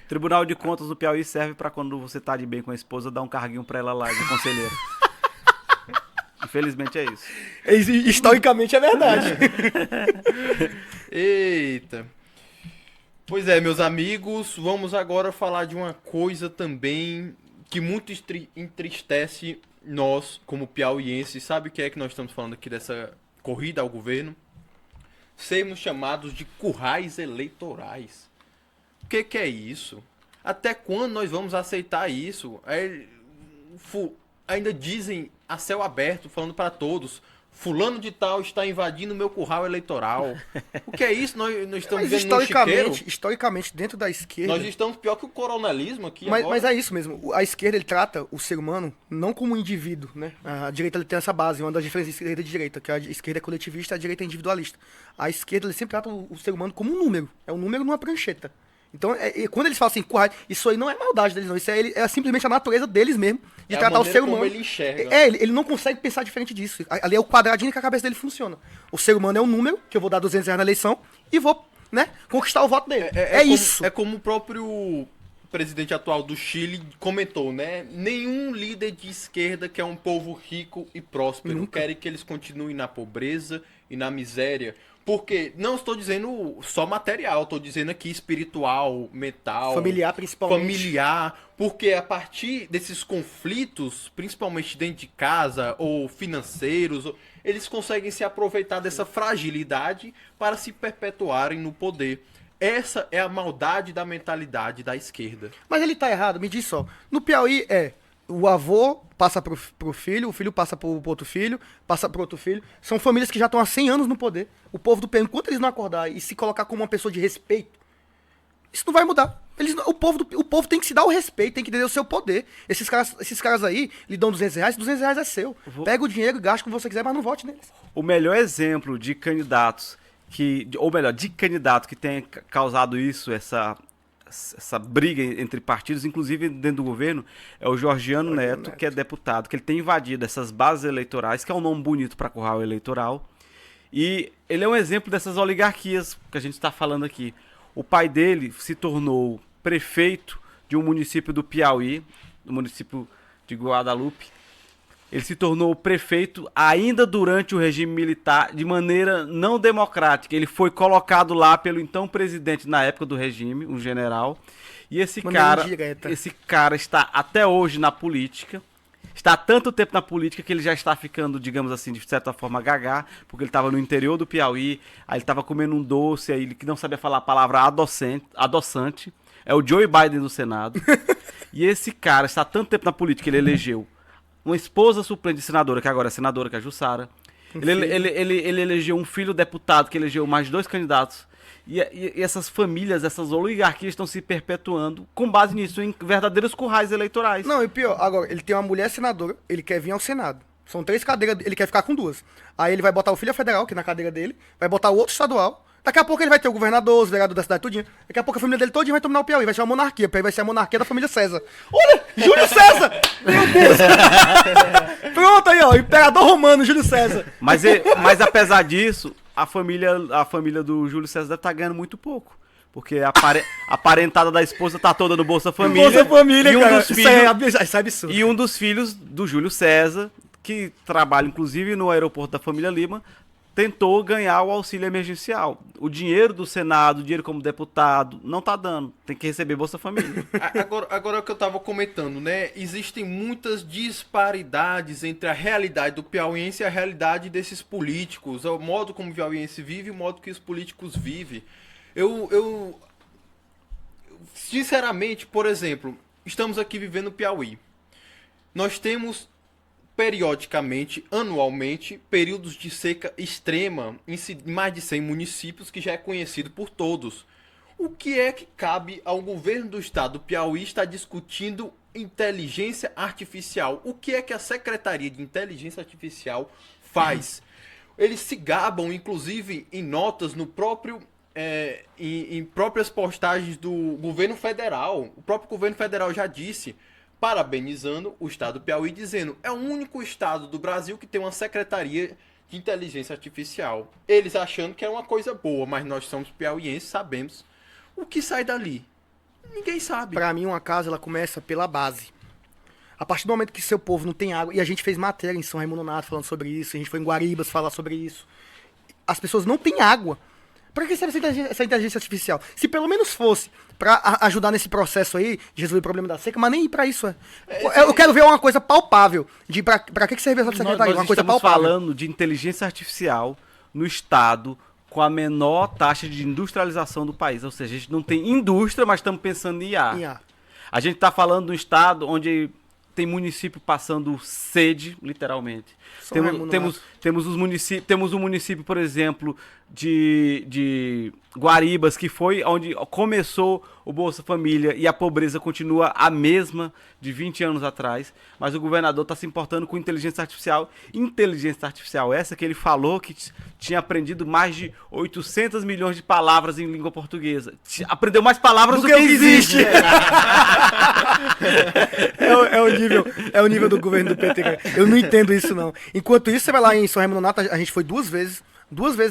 Tribunal de Contas do Piauí serve pra quando você tá de bem com a esposa, dar um carguinho pra ela lá de conselheira. Infelizmente é isso. Historicamente é verdade. Eita. Pois é, meus amigos, vamos agora falar de uma coisa também que muito entristece nós, como piauienses. Sabe o que é que nós estamos falando aqui dessa corrida ao governo? Sermos chamados de currais eleitorais. O que é isso? Até quando nós vamos aceitar isso? Ainda dizem a céu aberto, falando para todos, fulano de tal está invadindo meu curral eleitoral. O que é isso? Nós estamos Mas vivendo num chiqueiro? historicamente, dentro da esquerda... Nós estamos pior que o coronelismo aqui agora. Mas é isso mesmo. A esquerda, ele trata o ser humano não como um indivíduo, né? A direita, ele tem essa base, uma das diferenças de esquerda e direita, que a esquerda é coletivista, a direita é individualista. A esquerda, ele sempre trata o ser humano como um número. É um número numa prancheta. Então, quando eles falam assim, isso aí não é maldade deles, não. Isso é simplesmente a natureza deles mesmo, de tratar o ser humano. Como ele enxerga. Ele não consegue pensar diferente disso. Ali é o quadradinho que a cabeça dele funciona. O ser humano é um número, que eu vou dar R$200 na eleição, e vou, né, conquistar o voto dele. Isso. É como o próprio presidente atual do Chile comentou, né? Nenhum líder de esquerda que é um povo rico e próspero. Nunca. Quer que eles continuem na pobreza e na miséria. Porque não estou dizendo só material, estou dizendo aqui espiritual, mental, Familiar, principalmente. familiar, porque a partir desses conflitos, principalmente dentro de casa ou financeiros, eles conseguem se aproveitar dessa fragilidade para se perpetuarem no poder. Essa é a maldade da mentalidade da esquerda. Mas ele tá errado, me diz só. No Piauí o avô passa pro filho, o filho passa pro outro filho, passa pro outro filho. São famílias que já estão há 100 anos no poder. O povo do Piauí, enquanto eles não acordar e se colocar como uma pessoa de respeito, isso não vai mudar. O povo tem que se dar o respeito, tem que entender o seu poder. Esses caras aí lhe dão R$200, R$200 é seu. Pega o dinheiro, gasta como você quiser, mas não vote neles. O melhor exemplo de candidatos de candidato que tenha causado isso, essa briga entre partidos, inclusive dentro do governo, é o Georgiano Neto, que é deputado, que ele tem invadido essas bases eleitorais, que é um nome bonito para curral eleitoral, e ele é um exemplo dessas oligarquias que a gente está falando aqui. O pai dele se tornou prefeito de um município do Piauí, do município de Guadalupe. Ele se tornou prefeito ainda durante o regime militar, de maneira não democrática. Ele foi colocado lá pelo então presidente na época do regime, um general. E esse cara está até hoje na política. Está há tanto tempo na política que ele já está ficando, digamos assim, de certa forma gagá, porque ele estava no interior do Piauí, aí ele estava comendo um doce, aí ele que não sabia falar a palavra adoçante. É o Joe Biden do Senado. E esse cara está há tanto tempo na política, ele elegeu uma esposa suplente de senadora, que agora é senadora, que é a Jussara. Ele elegeu um filho deputado, que elegeu mais 2 candidatos. E essas famílias, essas oligarquias estão se perpetuando com base nisso, em verdadeiros currais eleitorais. Não, e pior, agora, ele tem uma mulher senadora, ele quer vir ao Senado. São 3 cadeiras, ele quer ficar com 2. Aí ele vai botar o filho federal, que é na cadeira dele, vai botar o outro estadual. Daqui a pouco ele vai ter o governador, os vereadores da cidade todinha. Daqui a pouco a família dele todinha vai dominar o Piauí, vai ser uma monarquia. O Piauí vai ser a monarquia da família César. Olha, Júlio César! Meu Deus! Pronto aí, ó, imperador romano, Júlio César. Mas apesar disso, a família do Júlio César deve estar ganhando muito pouco. Porque a parentada da esposa tá toda no Bolsa Família. Bolsa Família, e cara. Isso é absurdo. E um dos filhos do Júlio César, que trabalha inclusive no aeroporto da família Lima, tentou ganhar o auxílio emergencial. O dinheiro do Senado, o dinheiro como deputado, não tá dando. Tem que receber Bolsa Família. Agora é o que eu tava comentando, né? Existem muitas disparidades entre a realidade do piauiense e a realidade desses políticos. O modo como o piauiense vive e o modo que os políticos vivem. Eu sinceramente, por exemplo, estamos aqui vivendo no Piauí. nós temos periodicamente, anualmente, períodos de seca extrema em mais de 100 municípios, que já é conhecido por todos. O que é que cabe ao governo do estado do Piauí estar discutindo inteligência artificial? O que é que a Secretaria de Inteligência Artificial faz? Eles se gabam, inclusive, em notas no próprio... em próprias postagens do governo federal. O próprio governo federal já disse, parabenizando o estado do Piauí, dizendo: é o único estado do Brasil que tem uma secretaria de inteligência artificial. Eles achando que é uma coisa boa, mas nós somos piauienses, sabemos o que sai dali. Ninguém sabe. Pra mim, uma casa, ela começa pela base. A partir do momento que seu povo não tem água, e a gente fez matéria em São Raimundo Nonato falando sobre isso, a gente foi em Guaribas falar sobre isso. As pessoas não têm água. Pra que serve essa inteligência artificial? Se pelo menos fosse pra ajudar nesse processo aí, de resolver o problema da seca, mas nem pra isso é. Eu quero ver uma coisa palpável, de pra que serve essa secretaria, Nós uma coisa estamos palpável. falando de inteligência artificial no estado com a menor taxa de industrialização do país. Ou seja, a gente não tem indústria, mas estamos pensando em IA. Em A. A gente está falando de um estado onde tem município passando sede, literalmente. São Raimundo Temos um município, por exemplo, de Guaribas, que foi onde começou o Bolsa Família, e a pobreza continua a mesma de 20 anos atrás, mas o governador está se importando com inteligência artificial. Inteligência artificial essa que ele falou que tinha aprendido mais de 800 milhões de palavras em língua portuguesa. Aprendeu mais palavras do que existe. É o nível do governo do PT. Cara. Eu não entendo isso, não. Enquanto isso, você vai lá em São Raimundo Nonato, a gente foi duas vezes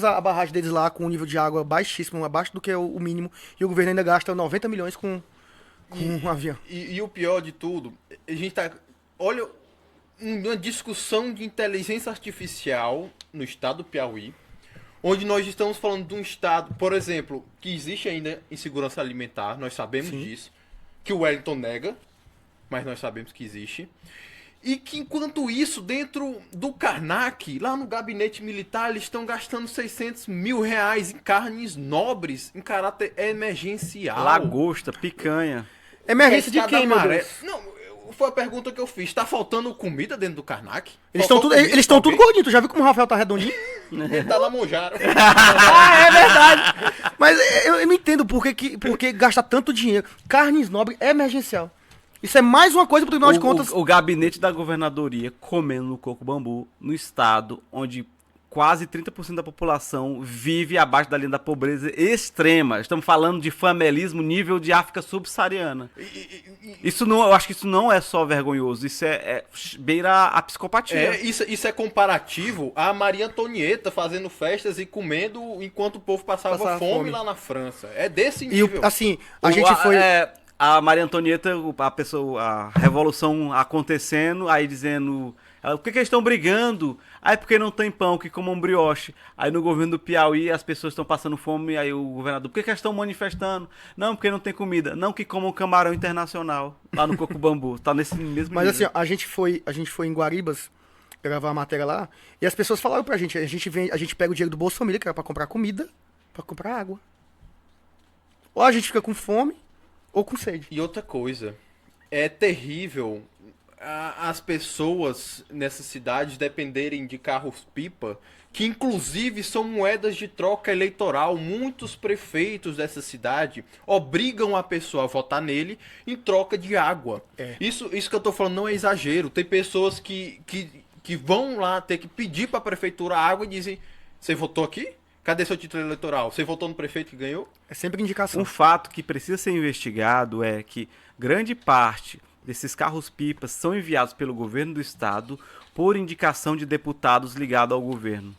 a barragem deles lá com um nível de água baixíssimo, abaixo do que é o mínimo, e o governo ainda gasta 90 milhões com um avião. E o pior de tudo, a gente tá... Olha, uma discussão de inteligência artificial no estado do Piauí, onde nós estamos falando de um estado, por exemplo, que existe ainda insegurança alimentar, nós sabemos disso, que o Wellington nega, mas nós sabemos que existe. E que enquanto isso, dentro do Karnak, lá no gabinete militar, eles estão gastando 600 mil reais em carnes nobres, em caráter emergencial. Lagosta, picanha. Emergência de quem, meu Maré. Deus? Não, foi a pergunta que eu fiz. Tá faltando comida dentro do Karnak? Eles estão tudo gordinhos. Tu já viu como o Rafael tá redondinho? Ele tá na Monjara. É verdade. Mas eu não entendo por que gasta tanto dinheiro. Carnes nobres é emergencial. Isso é mais uma coisa, pro tribunal de contas. O gabinete da governadoria comendo no coco bambu, no estado onde quase 30% da população vive abaixo da linha da pobreza extrema. Estamos falando de famelismo nível de África subsaariana. Isso não, eu acho que isso não é só vergonhoso, isso beira a psicopatia. Isso é comparativo a Maria Antonieta fazendo festas e comendo enquanto o povo passava fome lá na França. É desse nível. E, assim, a gente foi... A Maria Antonieta, a revolução acontecendo, aí dizendo... Por que eles estão brigando? Aí porque não tem pão, que comam brioche. Aí no governo do Piauí as pessoas estão passando fome, aí o governador... Por que eles estão manifestando? Não, porque não tem comida. Não, que comam camarão internacional, lá no Coco Bambu. Tá nesse mesmo Mas nível. assim, a gente foi em Guaribas gravar a matéria lá, e as pessoas falaram pra gente, a gente pega o dinheiro do Bolsa Família, que era pra comprar comida, pra comprar água. Ou a gente fica com fome, ou com sede. E outra coisa, é terrível as pessoas nessas cidades dependerem de carros-pipa, que inclusive são moedas de troca eleitoral. Muitos prefeitos dessa cidade obrigam a pessoa a votar nele em troca de água. Isso que eu tô falando não é exagero. Tem pessoas que vão lá ter que pedir pra prefeitura água e dizem: você votou aqui? Cadê seu título eleitoral? Você votou no prefeito que ganhou? É sempre indicação. Um fato que precisa ser investigado é que grande parte desses carros-pipas são enviados pelo governo do estado por indicação de deputados ligados ao governo,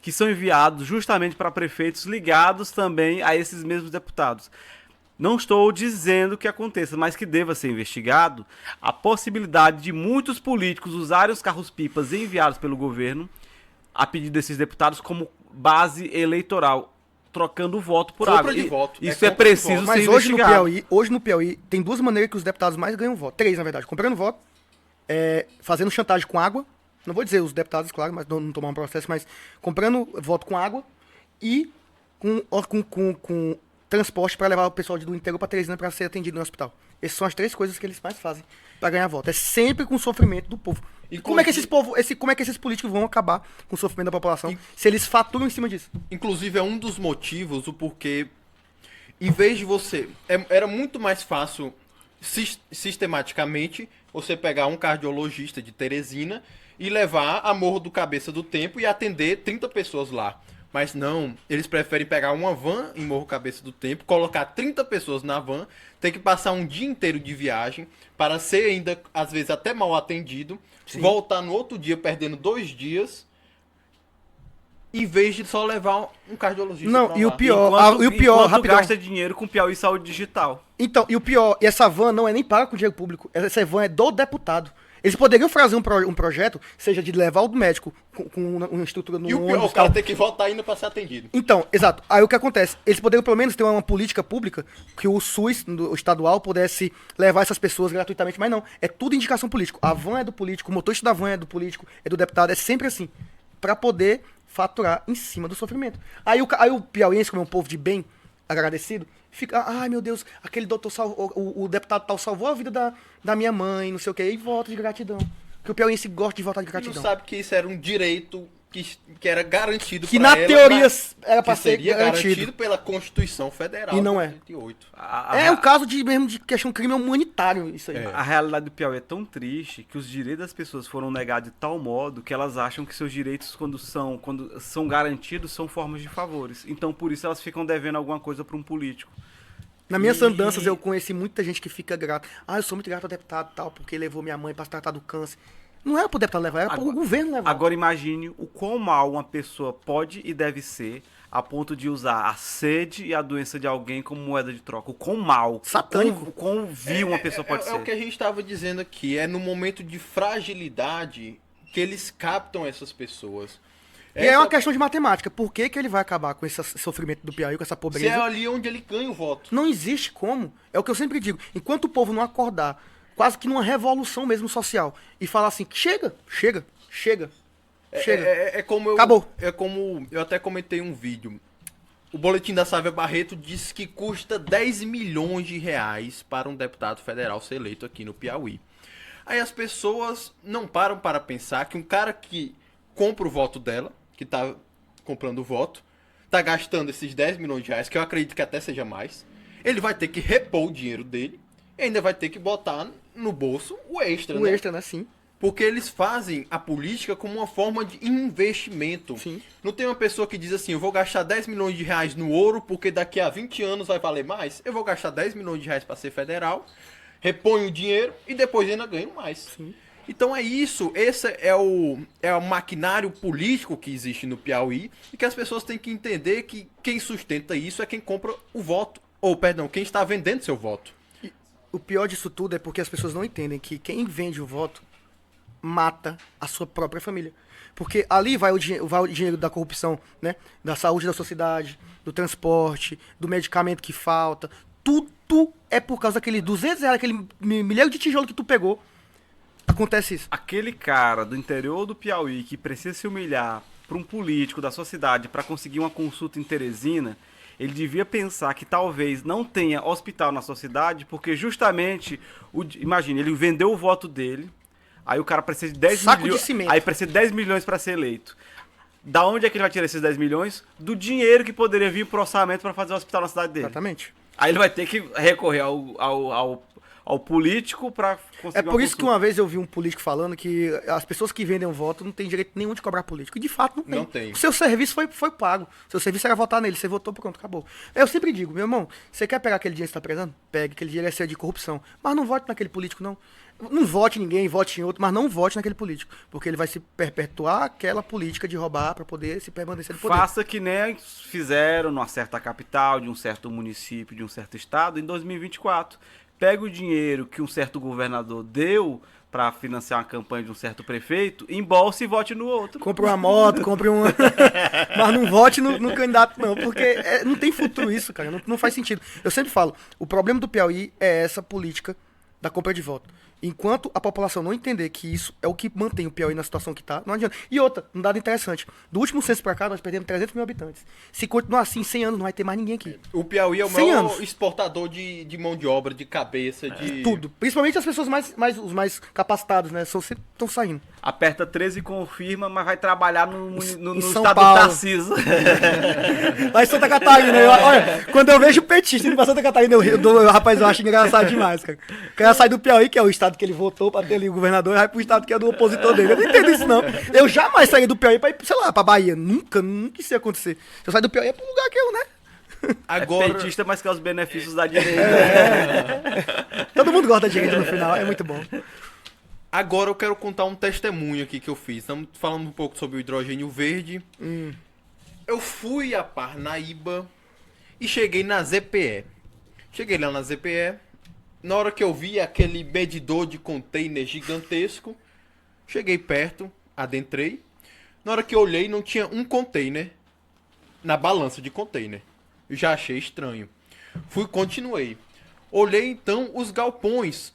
que são enviados justamente para prefeitos ligados também a esses mesmos deputados. Não estou dizendo que aconteça, mas que deva ser investigado a possibilidade de muitos políticos usarem os carros-pipas enviados pelo governo a pedido desses deputados como base eleitoral, trocando voto por água. Isso é preciso ser investigado. Mas hoje no Piauí tem duas maneiras que os deputados mais ganham voto. Três, na verdade. Comprando voto, fazendo chantagem com água. Não vou dizer os deputados, claro, mas não tomar um processo, mas comprando voto com água e com transporte para levar o pessoal do interior para Teresina para ser atendido no hospital. Essas são as 3 coisas que eles mais fazem pra ganhar voto. É sempre com o sofrimento do povo. E como é que esses políticos vão acabar com o sofrimento da população se eles faturam em cima disso? Inclusive, é um dos motivos o porquê, em vez de você... Era muito mais fácil, sistematicamente, você pegar um cardiologista de Teresina e levar a Morro do Cabeça do Tempo e atender 30 pessoas lá. Mas não, eles preferem pegar uma van em Morro Cabeça do Tempo, colocar 30 pessoas na van, ter que passar um dia inteiro de viagem para ser ainda, às vezes, até mal atendido, voltar no outro dia perdendo 2 dias, em vez de só levar um cardiologista Não, pra e lá. o pior, Enquanto rapidão. gasta dinheiro com Piauí Saúde Digital. Então, e o pior, e essa van não é nem paga com dinheiro público, essa van é do deputado. Eles poderiam fazer um projeto, seja de levar o médico com uma estrutura no E o pior, ônibus, o cara tal. tem que voltar ainda para ser atendido. Então, exato. Aí o que acontece? Eles poderiam pelo menos ter uma política pública que o SUS, o estadual, pudesse levar essas pessoas gratuitamente, mas não. É tudo indicação política. A van é do político, o motorista da van é do político, é do deputado, é sempre assim. Pra poder faturar em cima do sofrimento. Aí o piauiense, como é um povo de bem, agradecido, fica, ai meu Deus, aquele doutor o deputado tal salvou a vida da minha mãe, não sei o que, e volta de gratidão. Porque o piauiense gosta de votar de E gratidão. não sabe que isso era um direito que era garantido Que pra na ela, teoria era pra que ser seria garantido. pela Constituição Federal E não de é. 88. É o caso mesmo de questão de crime humanitário, isso aí. A realidade do Piauí é tão triste que os direitos das pessoas foram negados de tal modo que elas acham que seus direitos, quando são garantidos, são formas de favores. Então, por isso, elas ficam devendo alguma coisa para um político. Nas minhas andanças eu conheci muita gente que fica grata. Ah, eu sou muito grato ao deputado e tal, porque levou minha mãe pra se tratar do câncer. Não era pro deputado levar, era pro governo levar. Agora imagine o quão mal uma pessoa pode e deve ser a ponto de usar a sede e a doença de alguém como moeda de troca. O quão mal, Satânico. o quão vil uma pessoa pode É ser. o que a gente estava dizendo aqui, é no momento de fragilidade que eles captam essas pessoas. E é uma questão de matemática. Por que ele vai acabar com esse sofrimento do Piauí, com essa Se pobreza? é ali onde ele ganha o voto. Não existe como. É o que eu sempre digo. Enquanto o povo não acordar, quase que numa revolução mesmo social, e falar assim, chega. É como eu, Acabou. É como eu até comentei um vídeo. O boletim da Sávia Barreto diz que custa 10 milhões de reais para um deputado federal ser eleito aqui no Piauí. Aí as pessoas não param para pensar que um cara que compra o voto dela, que tá comprando o voto, tá gastando esses 10 milhões de reais, que eu acredito que até seja mais, ele vai ter que repor o dinheiro dele e ainda vai ter que botar no bolso o extra, O né? extra, né? Sim. Porque eles fazem a política como uma forma de investimento. Sim. Não tem uma pessoa que diz assim, eu vou gastar 10 milhões de reais no ouro porque daqui a 20 anos vai valer mais. Eu vou gastar 10 milhões de reais para ser federal, reponho o dinheiro e depois ainda ganho mais. Sim. Então é isso, esse é o maquinário político que existe no Piauí e que as pessoas têm que entender que quem sustenta isso é quem compra o voto. Ou, perdão, quem está vendendo seu voto. O pior disso tudo é porque as pessoas não entendem que quem vende o voto mata a sua própria família. Porque ali vai o dinheiro da corrupção, né? Da saúde da sociedade, do transporte, do medicamento que falta. Tudo é por causa daquele 200 reais, aquele milhão de tijolo que tu pegou. Acontece isso. Aquele cara do interior do Piauí que precisa se humilhar para um político da sua cidade para conseguir uma consulta em Teresina, ele devia pensar que talvez não tenha hospital na sua cidade, porque justamente, imagina, ele vendeu o voto dele, aí o cara precisa de 10 Saco milhões, de cimento. aí precisa de 10 milhões para ser eleito. Da onde é que ele vai tirar esses 10 milhões? Do dinheiro que poderia vir pro orçamento para fazer o hospital na cidade dele. Exatamente. Aí ele vai ter que recorrer ao político para conseguir É por isso que uma vez eu vi um político falando que as pessoas que vendem o voto não têm direito nenhum de cobrar político. E de fato não tem. Não tem. O seu serviço foi pago. O seu serviço era votar nele. Você votou, pronto, acabou. Eu sempre digo, meu irmão, você quer pegar aquele dinheiro que você tá pregando? Pegue, aquele dinheiro é seu de corrupção. Mas não vote naquele político, não. Não vote em ninguém, vote em outro, mas não vote naquele político. Porque ele vai se perpetuar aquela política de roubar para poder se permanecer no poder. Faça que nem fizeram numa certa capital, de um certo município, de um certo estado, em 2024. Pega o dinheiro que um certo governador deu para financiar uma campanha de um certo prefeito, embolse e vote no outro. Compre uma moto, compre um... Mas não vote no candidato, não. Porque não tem futuro isso, cara. Não faz sentido. Eu sempre falo, o problema do Piauí é essa política da compra de voto. Enquanto a população não entender que isso é o que mantém o Piauí na situação que tá, não adianta. E outra, um dado interessante. Do último censo pra cá, nós perdemos 300 mil habitantes. Se continuar assim, 100 anos, não vai ter mais ninguém aqui. O Piauí é o 100 maior anos. exportador de mão de obra, de cabeça, de... Tudo. Principalmente as pessoas os mais capacitados, né? Estão saindo. Aperta 13 e confirma, mas vai trabalhar no Em São estado Paulo. do Tarcísio. Lá em Santa Catarina, olha, quando eu vejo petista indo pra Santa Catarina, rapaz, eu acho engraçado demais, cara. O cara sai do Piauí, que é o estado que ele votou pra ter ali o governador, e vai pro estado que é do opositor dele. Eu não entendo isso, não. Eu jamais sairia do Piauí pra ir, sei lá, pra Bahia. Nunca isso ia acontecer. Se eu sair do Piauí é pro lugar que eu, né? Agora... É petista, mas quer os benefícios da direita. Todo mundo gosta da direita no final, é muito bom. Agora eu quero contar um testemunho aqui que eu fiz. Estamos falando um pouco sobre o hidrogênio verde. Eu fui a Parnaíba e cheguei na ZPE. Cheguei lá na ZPE. Na hora que eu vi aquele medidor de container gigantesco, cheguei perto, adentrei. Na hora que eu olhei, não tinha um container na balança de container. Eu já achei estranho. Continuei. Olhei então os galpões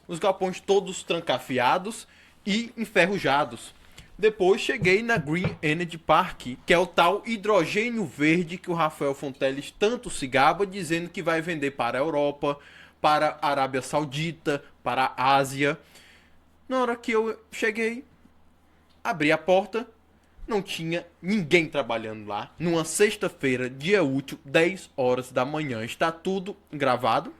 todos trancafiados e enferrujados. Depois cheguei na Green Energy Park, que é o tal hidrogênio verde que o Rafael Fonteles tanto se gaba, dizendo que vai vender para a Europa, para a Arábia Saudita, para a Ásia. Na hora que eu cheguei, abri a porta, não tinha ninguém trabalhando lá. Numa sexta-feira, dia útil, 10 horas da manhã. Está tudo gravado.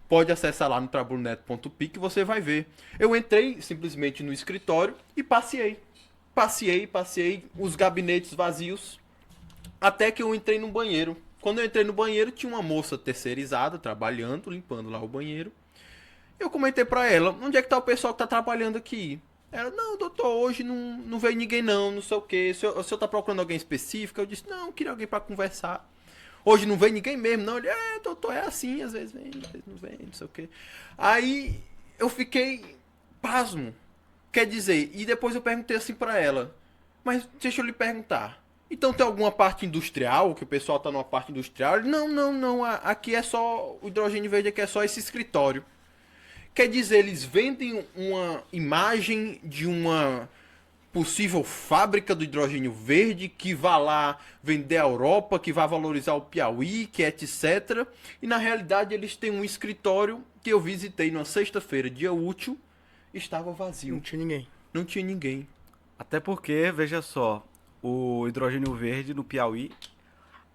Pode acessar lá no trabuloneto.pi que você vai ver. Eu entrei simplesmente no escritório e passei. Passei os gabinetes vazios. Até que eu entrei no banheiro. Quando eu entrei no banheiro, tinha uma moça terceirizada trabalhando, limpando lá o banheiro. Eu comentei pra ela, onde é que tá o pessoal que tá trabalhando aqui? Ela, não, doutor, hoje não veio ninguém não sei o que. O senhor tá procurando alguém específico? Eu disse, não, eu queria alguém pra conversar. Hoje não vem ninguém mesmo, não. Ele, doutor, é assim, às vezes vem, às vezes não vem, não sei o quê. Aí eu fiquei pasmo. Quer dizer, e depois eu perguntei assim pra ela, mas deixa eu lhe perguntar. Então tem alguma parte industrial, que o pessoal tá numa parte industrial? Ele, não, aqui é só, o hidrogênio verde aqui é só esse escritório. Quer dizer, eles vendem uma imagem de uma possível fábrica do hidrogênio verde que vá lá vender à Europa, que vai valorizar o Piauí, que é etc. E na realidade eles têm um escritório que eu visitei numa sexta-feira, dia útil, estava vazio. Não tinha ninguém. Não tinha ninguém. Até porque, veja só, o hidrogênio verde no Piauí,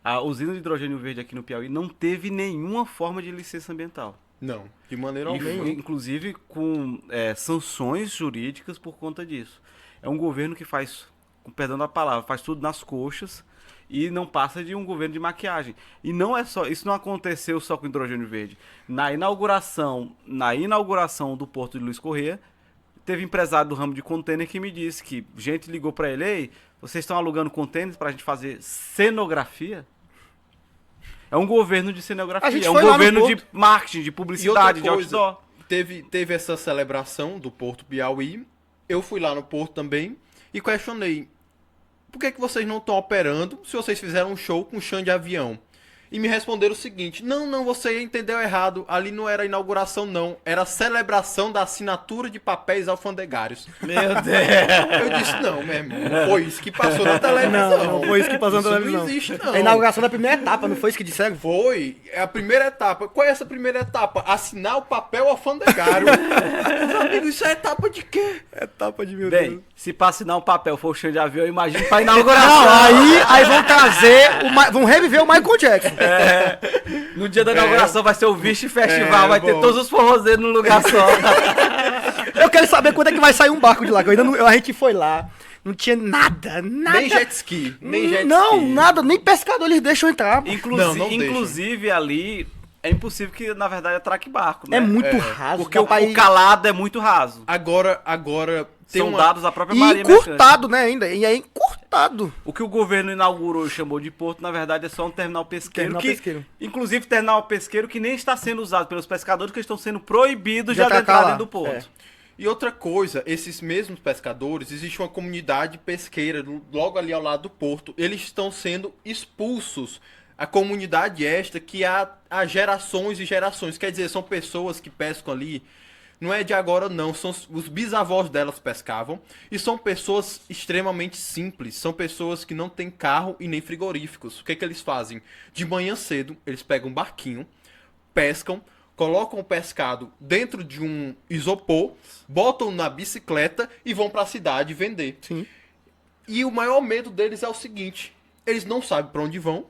a usina de hidrogênio verde aqui no Piauí não teve nenhuma forma de licença ambiental. Não, de maneira E, alguma. inclusive com sanções jurídicas por conta disso. É um governo que faz, com perdão da palavra, faz tudo nas coxas e não passa de um governo de maquiagem. E não é só, isso não aconteceu só com hidrogênio verde. Na inauguração do Porto de Luiz Corrêa, teve empresário do ramo de container que me disse que gente ligou para ele, ei, vocês estão alugando containers para a gente fazer cenografia? É um governo de cenografia, é um governo de marketing, de publicidade, de outdoor. Teve essa celebração do Porto Piauí. Eu fui lá no Porto também e questionei. Por que vocês não estão operando se vocês fizeram um show com chão de avião? E me responderam o seguinte, não, você entendeu errado, ali não era inauguração não, era a celebração da assinatura de papéis alfandegários. Meu Deus! Eu disse, não, meu irmão, não foi isso que passou na televisão. Não foi isso que passou na televisão. Não existe, não. A inauguração da primeira etapa, não foi isso que disseram? Foi, é a primeira etapa. Qual é essa primeira etapa? Assinar o papel alfandegário. Meus amigos, isso é etapa de quê? Etapa de meu Bem, Deus. se pra assinar um papel for o chão de avião, imagina pra inauguração. Não, aí vão trazer, vão reviver o Michael Jackson. No dia da inauguração vai ser o Vixe Festival, vai ter bom. todos os forrozeiros num lugar só. Eu quero saber quando é que vai sair um barco de lá, que eu ainda não, a gente foi lá, não tinha nada. Nem jet ski, nem jet Não, ski. nada, nem pescador eles deixam entrar. Não deixa. Inclusive ali, é impossível que na verdade atraque barco, né? É muito raso. Porque dá o pra ir- calado é muito raso. Agora tem São uma... dados da própria E Marinha Mercante. encurtado, né, ainda. E é encurtado. O que o governo inaugurou e chamou de porto, na verdade, é só um terminal pesqueiro. Terminal pesqueiro. Inclusive, terminal pesqueiro que nem está sendo usado pelos pescadores, que estão sendo proibidos de De atracar adentrar lá. dentro do porto. E outra coisa, esses mesmos pescadores, existe uma comunidade pesqueira logo ali ao lado do porto. Eles estão sendo expulsos. A comunidade esta que há gerações e gerações. Quer dizer, são pessoas que pescam ali não é de agora não, são os bisavós delas pescavam, e são pessoas extremamente simples, são pessoas que não têm carro e nem frigoríficos. O que é que eles fazem? De manhã cedo, eles pegam um barquinho, pescam, colocam o pescado dentro de um isopor, botam na bicicleta e vão para a cidade vender. Sim. E o maior medo deles é o seguinte, eles não sabem para onde vão,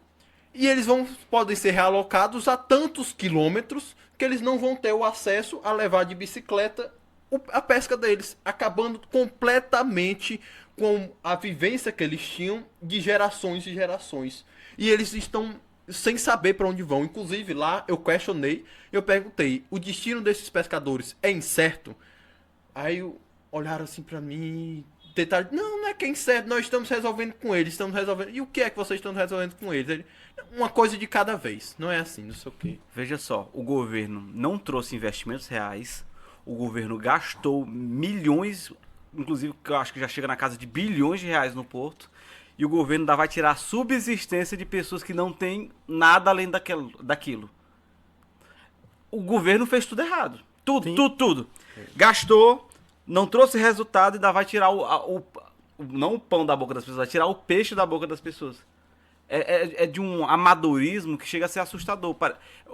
e eles podem ser realocados a tantos quilômetros que eles não vão ter o acesso a levar de bicicleta a pesca deles, acabando completamente com a vivência que eles tinham de gerações e gerações. E eles estão sem saber para onde vão. Inclusive lá eu questionei, eu perguntei, o destino desses pescadores é incerto? Aí olharam assim para mim, tentaram, não é que é incerto, nós estamos resolvendo com eles, estamos resolvendo. E o que é que vocês estão resolvendo com eles? Ele, uma coisa de cada vez, não é assim, não sei o quê. Veja só, o governo não trouxe investimentos reais, o governo gastou milhões, inclusive eu acho que já chega na casa de bilhões de reais no porto, e o governo ainda vai tirar a subsistência de pessoas que não têm nada além daquilo. O governo fez tudo errado. Tudo. Gastou, não trouxe resultado e ainda vai tirar não o pão da boca das pessoas, vai tirar o peixe da boca das pessoas. É de um amadorismo que chega a ser assustador.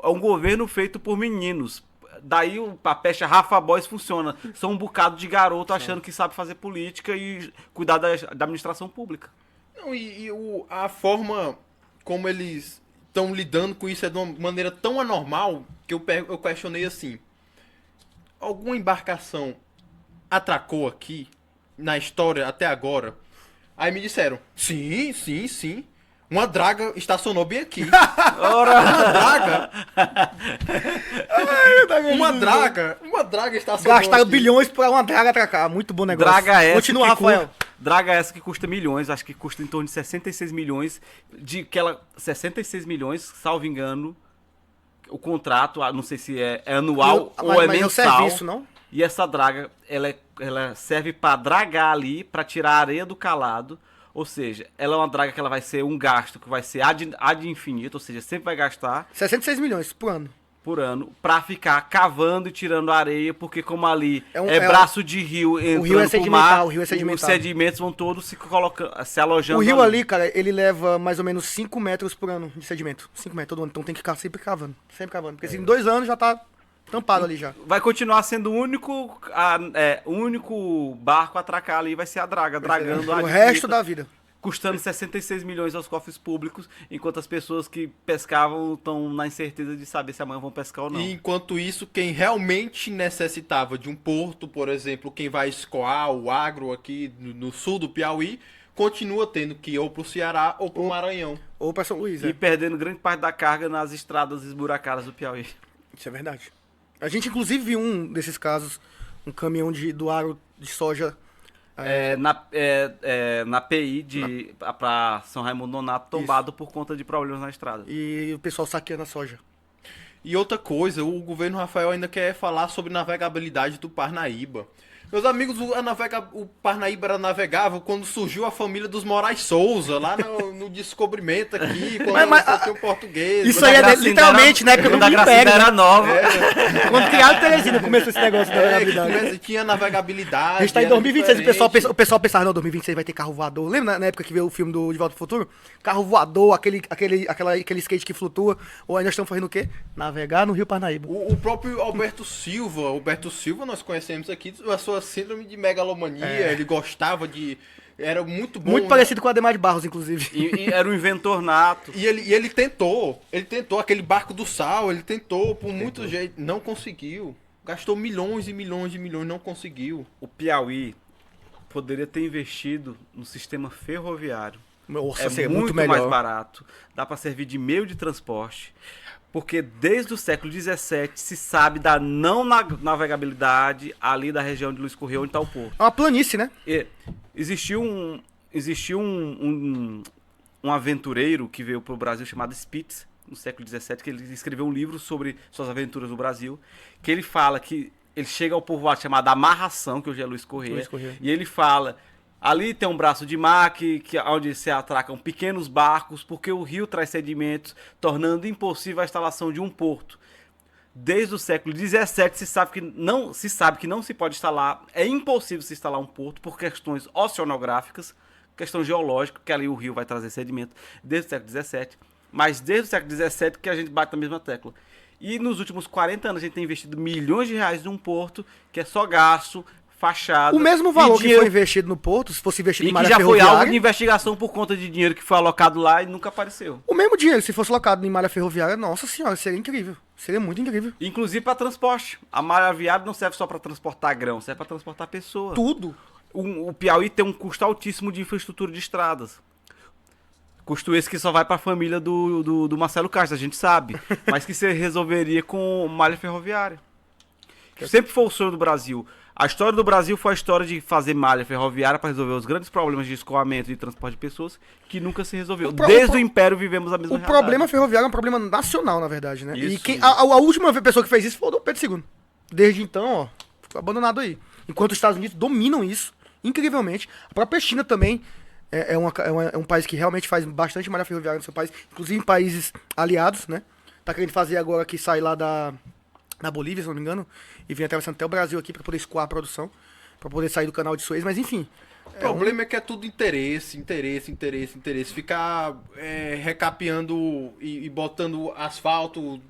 É um governo feito por meninos. Daí a pecha Rafa Boys funciona. São um bocado de garoto achando que sabe fazer política e cuidar da administração pública. Não, a forma como eles estão lidando com isso é de uma maneira tão anormal que eu questionei assim. Alguma embarcação atracou aqui na história até agora? Aí me disseram, sim. Uma draga estacionou bem aqui. Uma draga estacionou Gastaram aqui. bilhões pra uma draga atracar. Muito bom negócio. Draga essa Continua, Rafael. Draga essa que custa milhões, acho que custa em torno de 66 milhões. 66 milhões, salvo engano, o contrato, não sei se é anual ou é mas mensal. é o serviço, não? E essa draga, ela serve para dragar ali, para tirar a areia do calado. Ou seja, ela é uma draga que ela vai ser um gasto que vai ser ad infinito, ou seja, sempre vai gastar 66 milhões por ano. por ano para ficar cavando e tirando areia, porque como ali É braço de rio entrando rio é pro sedimentar, mar, o rio é sedimentar. os sedimentos vão todos se alojando O rio ali, cara, ele leva mais ou menos 5 metros por ano de sedimento. 5 metros todo ano. Então tem que ficar sempre cavando. Sempre cavando. Porque assim, em 2 anos já tá tampado ali já. Vai continuar sendo o único barco a atracar ali, vai ser a draga, dragando O resto da vida. custando 66 milhões aos cofres públicos, enquanto as pessoas que pescavam estão na incerteza de saber se amanhã vão pescar ou não. E enquanto isso, quem realmente necessitava de um porto, por exemplo, quem vai escoar o agro aqui no sul do Piauí, continua tendo que ir ou pro Ceará ou pro Maranhão. Ou pra São Luís, E perdendo grande parte da carga nas estradas esburacadas do Piauí. Isso é verdade. A gente, inclusive, viu um desses casos, um caminhão do aro de soja. Na PI pra São Raimundo Nonato tombado por conta de problemas na estrada. E o pessoal saqueando a soja. E outra coisa, o governo Rafael ainda quer falar sobre navegabilidade do Parnaíba. Meus amigos, o Parnaíba era navegável quando surgiu a família dos Moraes Souza, lá no descobrimento aqui, quando nasceu o português. Isso aí é literalmente, né? Porque Quando a Gracinda era nova. Quando criaram Teresina, começou esse negócio da navegabilidade. Tinha navegabilidade. A gente tá em era 2026, diferente. o pessoal pensava, não, 2026 vai ter carro voador. Lembra na época que veio o filme do De Volta pro Futuro? Carro voador, aquele skate que flutua. Ou aí nós estamos fazendo o quê? Navegar no Rio Parnaíba. O próprio Alberto Silva nós conhecemos aqui, a sua síndrome de megalomania, ele gostava de... Era muito bom. Muito parecido com o Ademar de Barros, inclusive. E era um inventor nato. E ele tentou aquele barco do sal, ele tentou por muito jeito, não conseguiu. Gastou milhões e milhões e milhões, não conseguiu. O Piauí poderia ter investido no sistema ferroviário. Nossa, É seria muito melhor. mais barato. Dá para servir de meio de transporte. Porque desde o século XVII se sabe da não navegabilidade ali da região de Luiz Correia, onde está o porto. É uma planície, né? E existiu um aventureiro que veio para o Brasil chamado Spitz, no século XVII, que ele escreveu um livro sobre suas aventuras no Brasil, que ele fala que ele chega ao povoado chamado Amarração, que hoje é Luiz Correia, e ele fala... Ali tem um braço de mar onde se atracam pequenos barcos, porque o rio traz sedimentos, tornando impossível a instalação de um porto. Desde o século XVII se sabe que não se pode instalar, é impossível se instalar um porto por questões oceanográficas, questão geológica, porque ali o rio vai trazer sedimento, desde o século XVII. Mas desde o século XVII que a gente bate na mesma tecla. E nos últimos 40 anos a gente tem investido milhões de reais num porto que é só gasto, fachada. O mesmo valor que foi investido no porto, se fosse investido e em que malha já foi ferroviária... alvo de investigação por conta de dinheiro que foi alocado lá e nunca apareceu. O mesmo dinheiro, se fosse alocado em malha ferroviária, nossa senhora, seria incrível. Seria muito incrível. Inclusive para transporte. A malha viária não serve só para transportar grão, serve para transportar pessoas. Tudo. O Piauí tem um custo altíssimo de infraestrutura de estradas. Custo esse que só vai para a família do Marcelo Castro, a gente sabe. Mas que se resolveria com malha ferroviária. Sempre foi o sonho do Brasil. A história do Brasil foi a história de fazer malha ferroviária para resolver os grandes problemas de escoamento e de transporte de pessoas, que nunca se resolveu. Desde o Império vivemos a mesma O realidade. problema ferroviário é um problema nacional, na verdade, né? Isso, e quem, isso. a última pessoa que fez isso foi o Dom Pedro II. Desde então, ó, ficou abandonado aí. Enquanto os Estados Unidos dominam isso, incrivelmente. A própria China também é um país que realmente faz bastante malha ferroviária no seu país, inclusive em países aliados, né? Tá querendo fazer agora que sai lá da Bolívia, se não me engano, e vem atravessando até o Brasil aqui pra poder escoar a produção, pra poder sair do canal de Suez, mas enfim. O problema é que é tudo interesse. Ficar recapeando e botando asfalto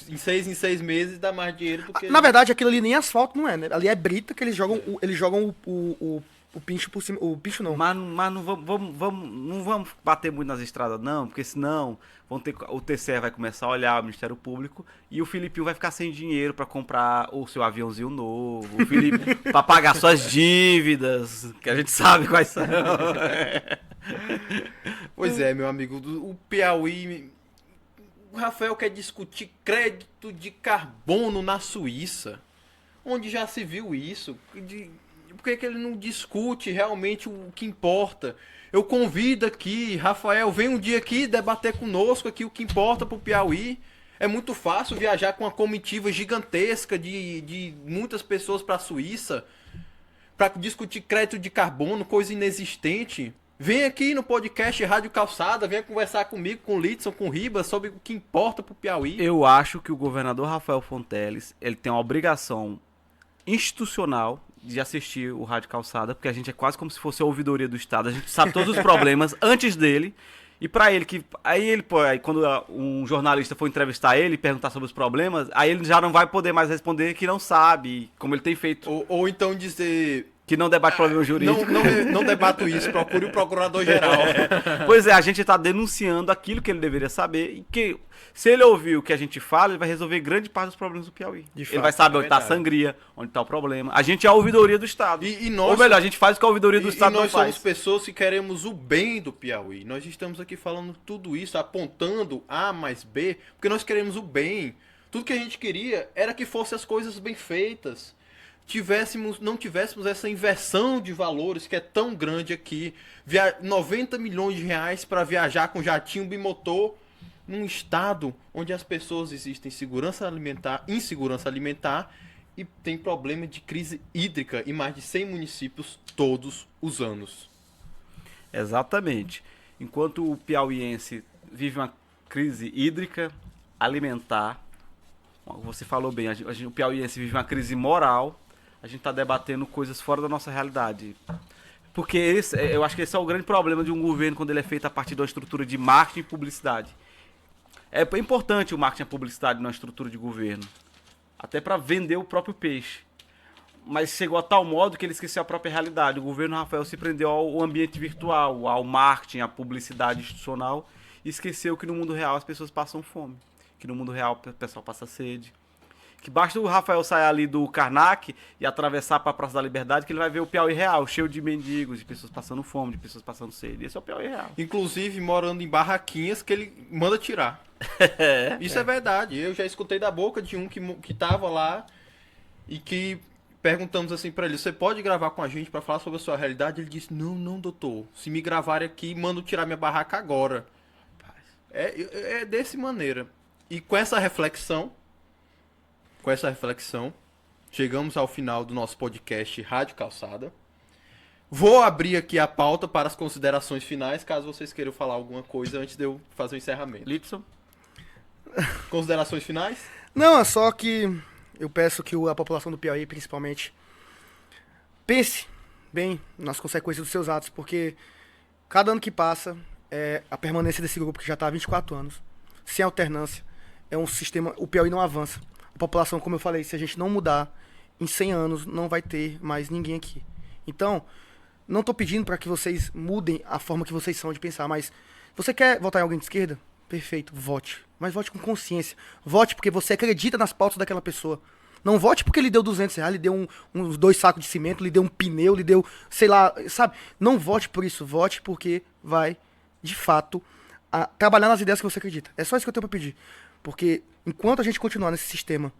em 6 meses dá mais dinheiro do que... Na verdade, aquilo ali nem asfalto não é, né? Ali é brita que eles jogam o pincho por cima. O pincho não. Mas não vamos bater muito nas estradas, não, porque senão o TCE vai começar a olhar o Ministério Público e o Filipinho vai ficar sem dinheiro pra comprar o seu aviãozinho novo, o Felipe pra pagar suas dívidas, que a gente sabe quais são. Pois é, meu amigo, o Piauí... O Rafael quer discutir crédito de carbono na Suíça, onde já se viu isso. Por que ele não discute realmente o que importa? Eu convido aqui, Rafael, vem um dia aqui debater conosco aqui o que importa pro Piauí. É muito fácil viajar com uma comitiva gigantesca de muitas pessoas para a Suíça para discutir crédito de carbono, coisa inexistente. Vem aqui no podcast Rádio Calçada, venha conversar comigo, com o Lidson, com o Ribas, sobre o que importa pro Piauí. Eu acho que o governador Rafael Fonteles, ele tem uma obrigação institucional de assistir o Rádio Calçada, porque a gente é quase como se fosse a ouvidoria do Estado, a gente sabe todos os problemas antes dele, e pra ele, aí quando um jornalista for entrevistar ele e perguntar sobre os problemas, aí ele já não vai poder mais responder que não sabe, como ele tem feito. Ou então dizer... Que não debate problema jurídico. Não debato isso, procure o procurador-geral. Pois é, a gente está denunciando aquilo que ele deveria saber e que, se ele ouvir o que a gente fala, ele vai resolver grande parte dos problemas do Piauí. Ele vai saber onde está a sangria, onde está o problema. A gente é a ouvidoria do Estado. Ou melhor, a gente faz o que a ouvidoria do Estado não faz. E nós somos pessoas que queremos o bem do Piauí. Nós estamos aqui falando tudo isso, apontando A mais B, porque nós queremos o bem. Tudo que a gente queria era que fossem as coisas bem feitas. Não tivéssemos essa inversão de valores que é tão grande aqui. 90 milhões de reais para viajar com jatinho bimotor num estado onde as pessoas existem insegurança alimentar e tem problema de crise hídrica em mais de 100 municípios todos os anos. Exatamente. Enquanto o piauiense vive uma crise hídrica, alimentar, você falou bem, o piauiense vive uma crise moral, a gente está debatendo coisas fora da nossa realidade. Porque eu acho que esse é o grande problema de um governo quando ele é feito a partir de uma estrutura de marketing e publicidade. É importante o marketing e a publicidade na estrutura de governo, até para vender o próprio peixe. Mas chegou a tal modo que ele esqueceu a própria realidade. O governo Rafael se prendeu ao ambiente virtual, ao marketing, à publicidade institucional, e esqueceu que no mundo real as pessoas passam fome, que no mundo real o pessoal passa sede. Que basta o Rafael sair ali do Karnak e atravessar para a Praça da Liberdade que ele vai ver o Piauí real, cheio de mendigos, de pessoas passando fome, de pessoas passando sede. Esse é o Piauí real. Inclusive morando em barraquinhas que ele manda tirar. Isso é verdade. Eu já escutei da boca de um que tava lá e que perguntamos assim para ele, você pode gravar com a gente para falar sobre a sua realidade? Ele disse, não, doutor. Se me gravarem aqui, mando tirar minha barraca agora. É dessa maneira. E com essa reflexão, chegamos ao final do nosso podcast Rádio Calçada. Vou abrir aqui a pauta para as considerações finais, caso vocês queiram falar alguma coisa antes de eu fazer o encerramento. Lidson? Considerações finais? Não, é só que eu peço que a população do Piauí, principalmente, pense bem nas consequências dos seus atos, porque cada ano que passa, a permanência desse grupo que já está há 24 anos, sem alternância, é um sistema. O Piauí não avança. A população, como eu falei, se a gente não mudar, em 100 anos não vai ter mais ninguém aqui. Então, não estou pedindo para que vocês mudem a forma que vocês são de pensar, mas você quer votar em alguém de esquerda? Perfeito, vote. Mas vote com consciência. Vote porque você acredita nas pautas daquela pessoa. Não vote porque lhe deu R$ 200, lhe deu uns 2 sacos de cimento, lhe deu um pneu, lhe deu, sei lá, sabe? Não vote por isso. Vote porque vai, de fato, trabalhar nas ideias que você acredita. É só isso que eu tenho pra pedir. Porque enquanto a gente continuar nesse sistema,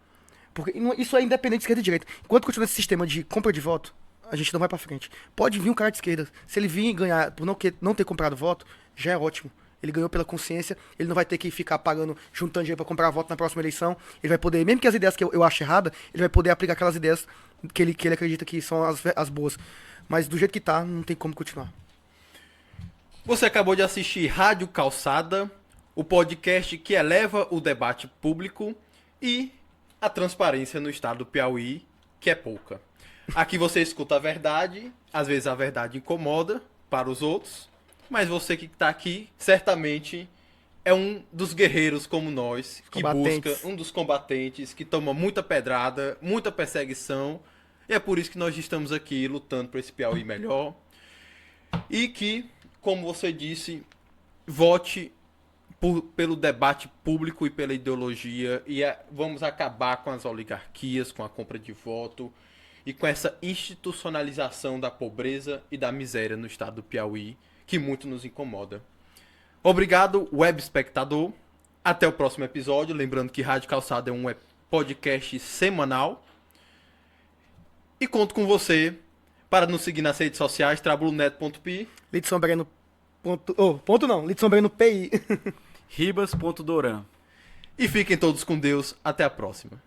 porque isso é independente de esquerda e direita, enquanto continuar nesse sistema de compra de voto, a gente não vai pra frente. Pode vir um cara de esquerda. Se ele vir e ganhar por não ter comprado voto, já é ótimo. Ele ganhou pela consciência, ele não vai ter que ficar pagando, juntando dinheiro pra comprar voto na próxima eleição. Ele vai poder, mesmo que as ideias que eu acho errada, ele vai poder aplicar aquelas ideias que ele acredita que são as boas. Mas do jeito que tá, não tem como continuar. Você acabou de assistir Rádio Calçada, o podcast que eleva o debate público e a transparência no estado do Piauí, que é pouca. Aqui você escuta a verdade, às vezes a verdade incomoda para os outros, mas você que está aqui certamente é um dos guerreiros como nós, que busca, um dos combatentes, que toma muita pedrada, muita perseguição, e é por isso que nós estamos aqui lutando por esse Piauí melhor. E que, como você disse, vote pelo debate público e pela ideologia, e vamos acabar com as oligarquias, com a compra de voto e com essa institucionalização da pobreza e da miséria no estado do Piauí, que muito nos incomoda. Obrigado, web espectador. Até o próximo episódio. Lembrando que Rádio Calçada é um podcast semanal. E conto com você para nos seguir nas redes sociais, trabulonet.pi. Lidson Breno. Ponto não, Lidson Breno PI. Ribas.doran. E fiquem todos com Deus. Até a próxima.